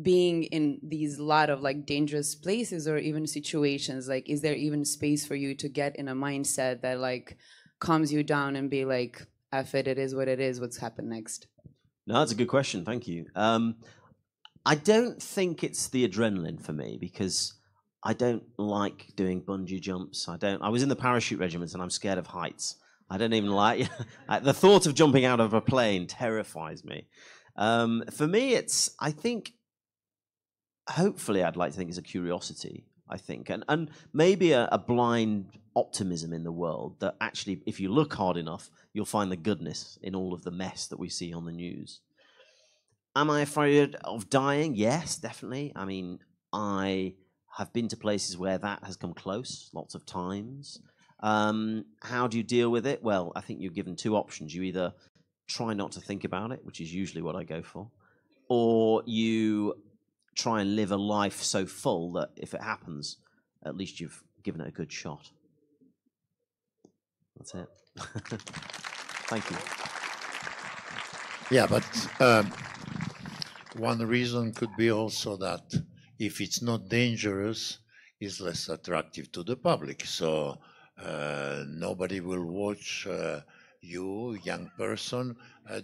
being in these lot of like dangerous places or even situations? Like, is there even space for you to get in a mindset that like calms you down and be like, F it, it is what it is, what's happened next? No, that's a good question. Thank you. I don't think it's the adrenaline for me, because I don't like doing bungee jumps. I was in the parachute regiment and I'm scared of heights. I don't even like the thought of jumping out of a plane terrifies me. For me, I think, hopefully I'd like to think it's a curiosity, I think, and maybe a blind optimism in the world that actually, if you look hard enough, you'll find the goodness in all of the mess that we see on the news. Am I afraid of dying? Yes, definitely. I mean, I have been to places where that has come close lots of times. How do you deal with it? Well, I think you're given two options. You either try not to think about it, which is usually what I go for, or you try and live a life so full that if it happens, at least you've given it a good shot. That's it. Thank you. Yeah, but one reason could be also that if it's not dangerous, it's less attractive to the public. So nobody will watch you, young person,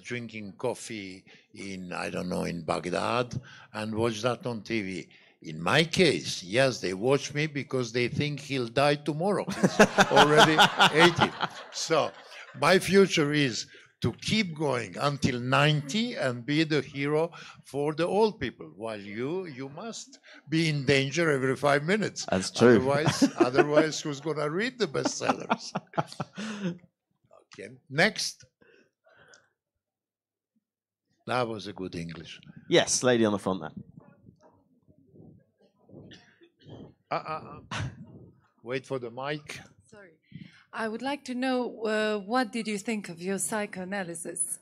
drinking coffee in, I don't know, in Baghdad, and watch that on TV. In my case, yes, they watch me because they think he'll die tomorrow. He's already 80. So my future is to keep going until 90 and be the hero for the old people, while you must be in danger every 5 minutes. That's true. Otherwise, who's going to read the bestsellers? Okay, next. That was a good English. Yes, lady on the front there. Wait for the mic. Sorry. I would like to know, what did you think of your psychoanalysis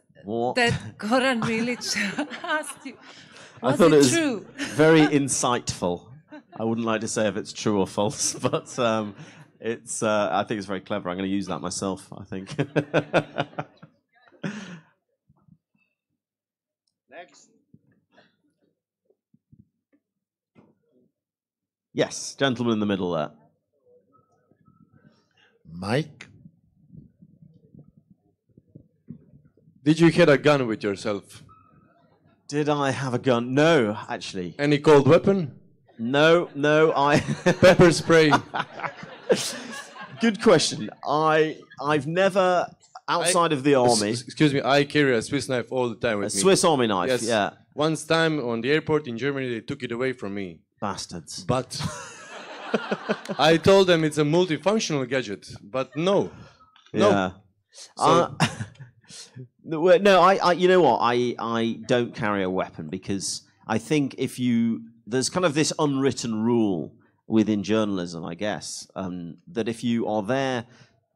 that Goran Milić asked you? I thought it was true? Very insightful. I wouldn't like to say if it's true or false, but it's. I think it's very clever. I'm going to use that myself, I think. Next. Yes, gentleman in the middle there. Mike? Did you get a gun with yourself? Did I have a gun? No, actually. Any cold weapon? No, I... Pepper spray? Good question. I've never, outside of the army... Excuse me, I carry a Swiss knife all the time with me. A Swiss army knife, yes. Yeah. Once time on the airport in Germany, they took it away from me. Bastards. But I told them it's a multifunctional gadget, but no. Yeah. So, no, I you know what? I don't carry a weapon because I think there's kind of this unwritten rule within journalism, I guess, that if you are there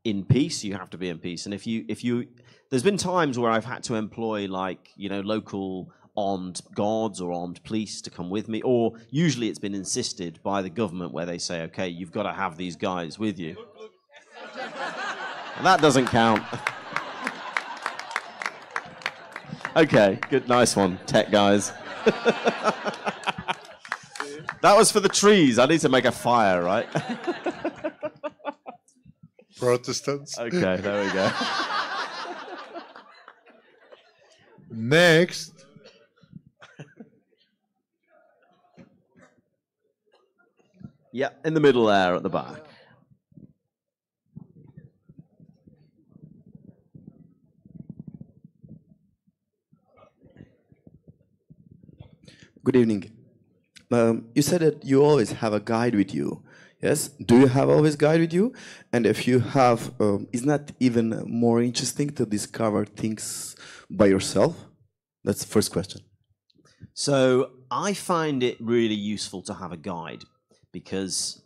in peace, you have to be in peace. And if you, there's been times where I've had to employ local armed guards or armed police to come with me, or usually it's been insisted by the government where they say, okay, you've got to have these guys with you. That doesn't count. Okay, good, nice one, tech guys. That was for the trees. I need to make a fire, right? Protestants. Okay, there we go. Next. Yeah, in the middle there at the back. Good evening. You said that you always have a guide with you. Yes? Do you have always guide with you? And if you have, isn't that even more interesting to discover things by yourself? That's the first question. So I find it really useful to have a guide because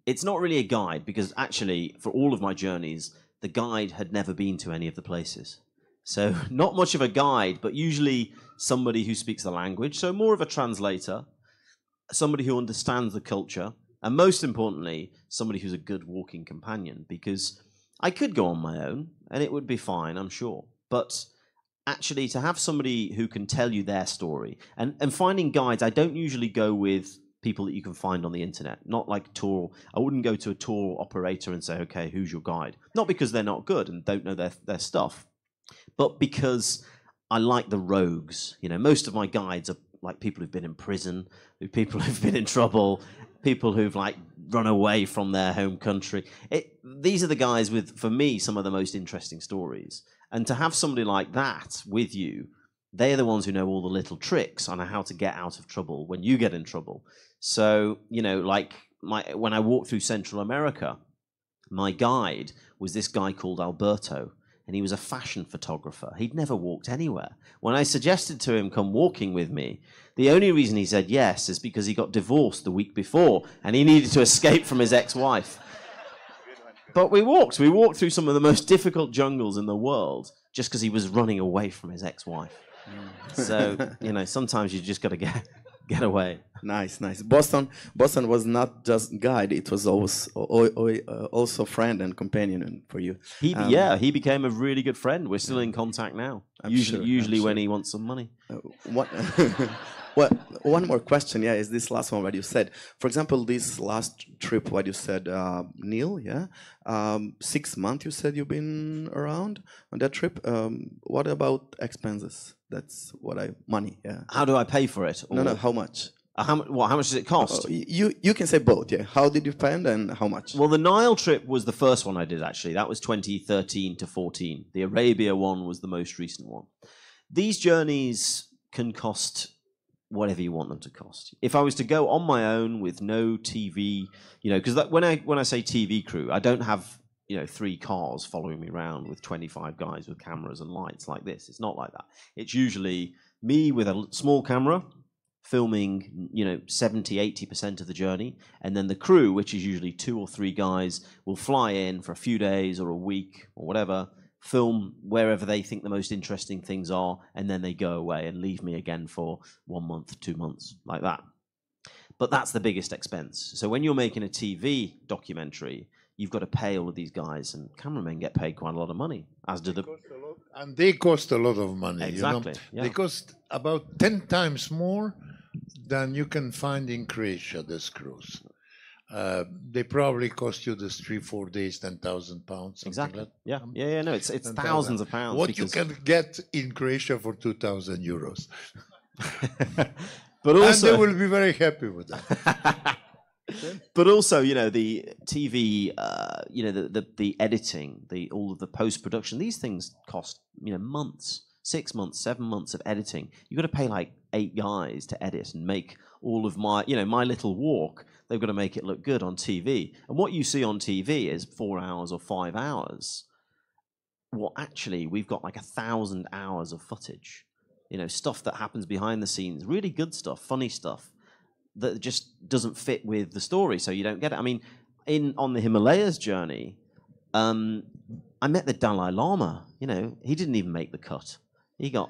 it's not really a guide because actually for all of my journeys, the guide had never been to any of the places. So not much of a guide, but usually somebody who speaks the language, so more of a translator, somebody who understands the culture, and most importantly, somebody who's a good walking companion, because I could go on my own, and it would be fine, I'm sure. But actually, to have somebody who can tell you their story, and finding guides, I don't usually go with people that you can find on the internet, not like tour. I wouldn't go to a tour operator and say, okay, who's your guide? Not because they're not good and don't know their stuff, but because I like the rogues. You know, most of my guides are like people who've been in prison, people who've been in trouble, people who've like run away from their home country. These are the guys with, for me, some of the most interesting stories. And to have somebody like that with you, they're the ones who know all the little tricks on how to get out of trouble when you get in trouble. So, you know, like when I walked through Central America, my guide was this guy called Alberto, and he was a fashion photographer. He'd never walked anywhere. When I suggested to him, come walking with me, the only reason he said yes is because he got divorced the week before, and he needed to escape from his ex-wife. But we walked through some of the most difficult jungles in the world just because he was running away from his ex-wife. So, you know, sometimes you just got to get away. Nice. Boston was not just guide; it was also friend and companion for you. He became a really good friend. We're still in contact now. Usually when he wants some money. Well, one more question, is this last one what you said. For example, this last trip, what you said, Neil, 6 months you said you've been around on that trip. What about expenses? That's money, How do I pay for it? No, how much? How much does it cost? You can say both, How did you spend and how much? Well, the Nile trip was the first one I did, actually. That was 2013 to 14. The Arabia one was the most recent one. These journeys can cost whatever you want them to cost. If I was to go on my own with no TV, because when I say TV crew, I don't have 3 cars following me around with 25 guys with cameras and lights like this. It's not like that. It's usually me with a small camera filming 70-80% of the journey, and then the crew, which is usually 2 or 3 guys, will fly in for a few days or a week or whatever, film wherever they think the most interesting things are, and then they go away and leave me again for 1 month, 2 months, like that. But that's the biggest expense. So when you're making a TV documentary, you've got to pay all of these guys, and cameramen get paid quite a lot of money, as do the... And they cost a lot of money. Exactly. They cost about 10 times more than you can find in Croatia, this cruise. They probably cost you this 3-4 days, £10,000. Exactly. Like Yeah. No, it's thousands of pounds. What you can get in Croatia for €2,000. But also, and they will be very happy with that. But also, the TV, the editing, all of the post-production, these things cost, months, 6 months, 7 months of editing. You've got to pay like 8 guys to edit and make all of my, my little walk. They've got to make it look good on TV. And what you see on TV is 4 hours or 5 hours. Well, actually, we've got like 1,000 hours of footage. Stuff that happens behind the scenes, really good stuff, funny stuff, that just doesn't fit with the story, so you don't get it. I mean, on the Himalayas journey, I met the Dalai Lama. He didn't even make the cut. He got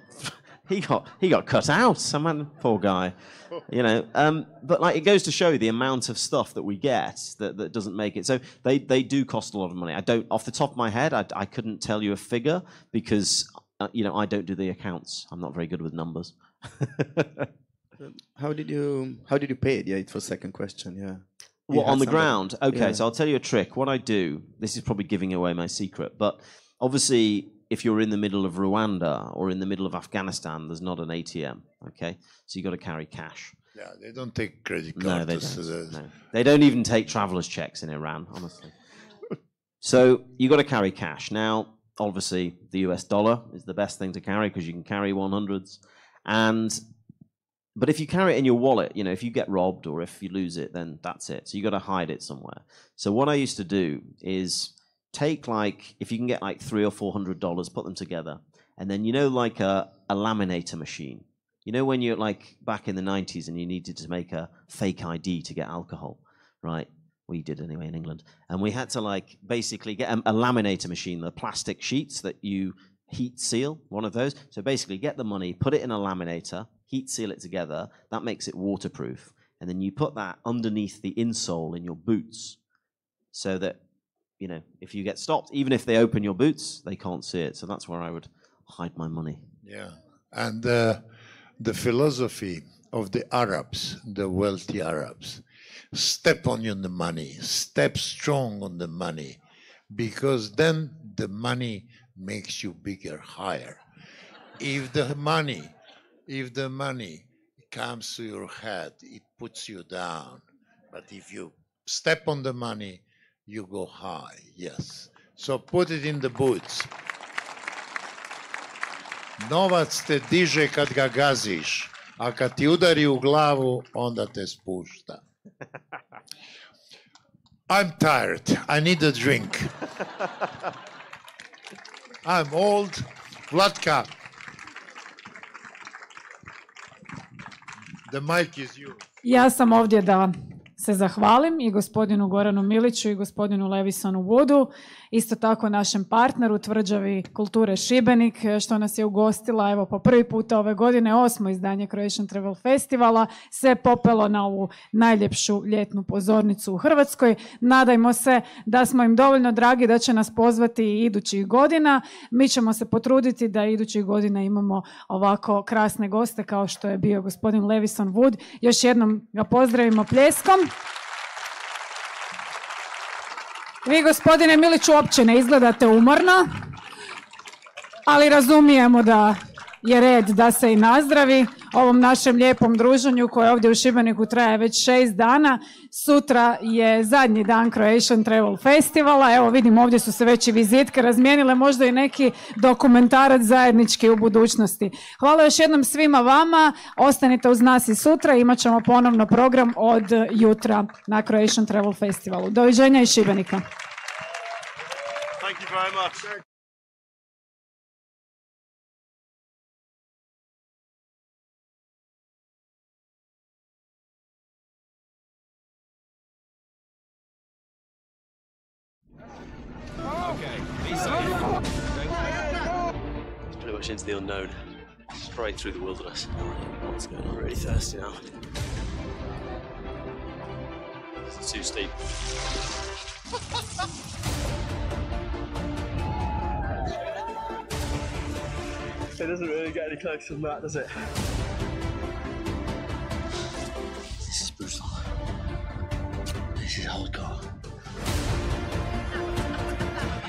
cut out. Poor guy. But like, it goes to show you the amount of stuff that we get that doesn't make it. So they do cost a lot of money. I don't, off the top of my head, I couldn't tell you a figure because I don't do the accounts. I'm not very good with numbers. How did you pay it? Yeah, it was second question. Yeah. Well, on the ground. Okay, so I'll tell you a trick. What I do, this is probably giving away my secret, but obviously, if you're in the middle of Rwanda or in the middle of Afghanistan, there's not an ATM. Okay, so you got to carry cash. Yeah, they don't take credit cards. No, they don't. No. They don't even take travelers' checks in Iran, honestly. So you got to carry cash. Now, obviously, the US dollar is the best thing to carry because you can carry 100s. But if you carry it in your wallet, if you get robbed or if you lose it, then that's it. So you got to hide it somewhere. So what I used to do is take if you can get like $300 or $400, put them together, and then like a laminator machine. When you're like back in the 90s and you needed to make a fake ID to get alcohol, right? We did anyway in England, and we had to basically get a laminator machine, the plastic sheets that you heat seal, one of those. So basically get the money, put it in a laminator, heat seal it together, that makes it waterproof. And then you put that underneath the insole in your boots so that, if you get stopped, even if they open your boots, they can't see it. So that's where I would hide my money. Yeah. And the philosophy of the Arabs, the wealthy Arabs, step on the money, step strong on the money, because then the money makes you bigger, higher. If the money comes to your head, it puts you down. But if you step on the money, you go high, yes. So put it in the boots. Novac te diže kad ga gaziš, a kad ti udari u glavu, onda te spušta. I'm tired. I need a drink. I'm old. Vlatka. The mic is yours. Ja sam ovdje da se zahvalim i gospodinu Goranu Miliću i gospodinu Levisonu Woodu, isto tako našem partneru Tvrđavi kulture Šibenik, što nas je ugostila, evo, po prvi puta ove godine, 8. izdanje Croatian Travel Festivala, se popelo na ovu najljepšu ljetnu pozornicu u Hrvatskoj. Nadajmo se da smo im dovoljno dragi da će nas pozvati i idućih godina. Mi ćemo se potruditi da idućih godina imamo ovako krasne goste kao što je bio gospodin Levison Wood. Još jednom ga pozdravimo pljeskom. Vi, gospodine Miliću, uopće ne izgledate umorno, ali razumijemo da je red da se i nazdravi ovom našem lijepom druženju koje ovdje u Šibeniku traje već 6 dana. Sutra je zadnji dan Croatian Travel Festivala. Evo, vidim, ovdje su se već i vizitke razmijenile, možda i neki dokumentarac zajednički u budućnosti. Hvala još jednom svima vama. Ostanite uz nas i sutra. Imat ćemo ponovno program od jutra na Croatian Travel Festivalu. Doviđenja iz Šibenika. Thank you very much. It's pretty much into the unknown, straight through the wilderness. What's going on? I'm really thirsty now. It's too steep. It doesn't really get any closer than that, does it? This is brutal. This is hardcore.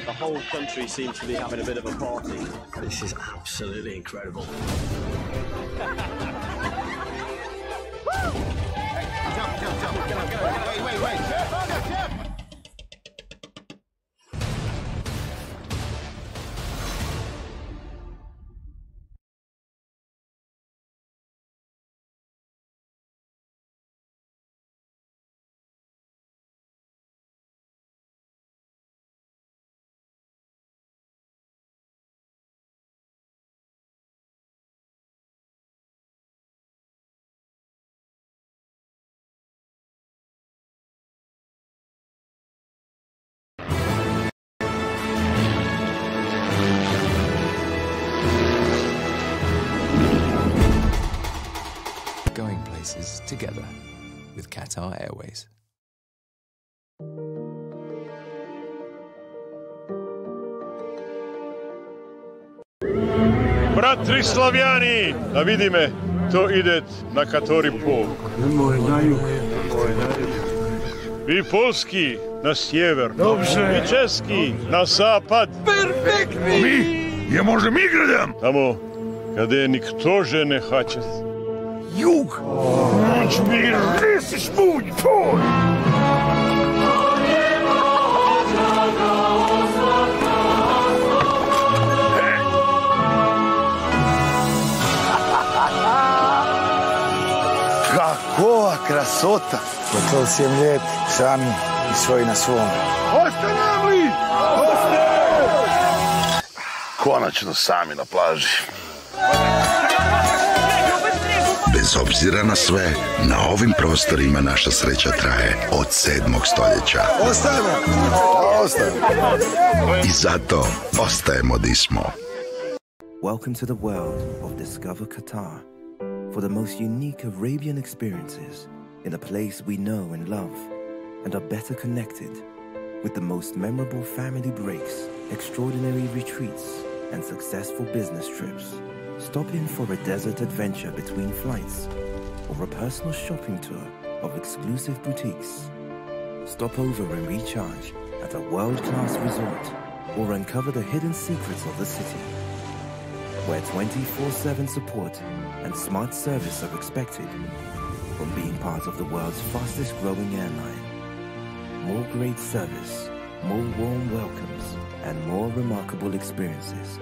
The whole country seems to be having a bit of a party. This is absolutely incredible. Jump. Get up. Wait. Jump. Going places together with Qatar Airways. Bratri Slavjani, da vidi me, to ide na katori pol. Nemoj na jug. Vi polski na sjever. Dobrze. I česki na zapad. Perfektni. Ja možem igradam. Tamo, kada nikto že ne haće. Jug. Noć mi resiš put, tvoj. Kakova krasota! Dokle si lijep, sami i svoj na svom. Ostanem li? Konačno sami na plaži. Bez obzira na sve, na ovim prostorima naša sreća traje od 7. stoljeća. Ostajemo! I zato ostajemo di smo. Welcome to the world of Discover Qatar, for the most unique Arabian experiences in a place we know and love and are better connected with the most memorable family breaks, extraordinary retreats and successful business trips. Stop in for a desert adventure between flights or a personal shopping tour of exclusive boutiques. Stop over and recharge at a world-class resort or uncover the hidden secrets of the city, where 24/7 support and smart service are expected from being part of the world's fastest growing airline. More great service, more warm welcomes, and more remarkable experiences.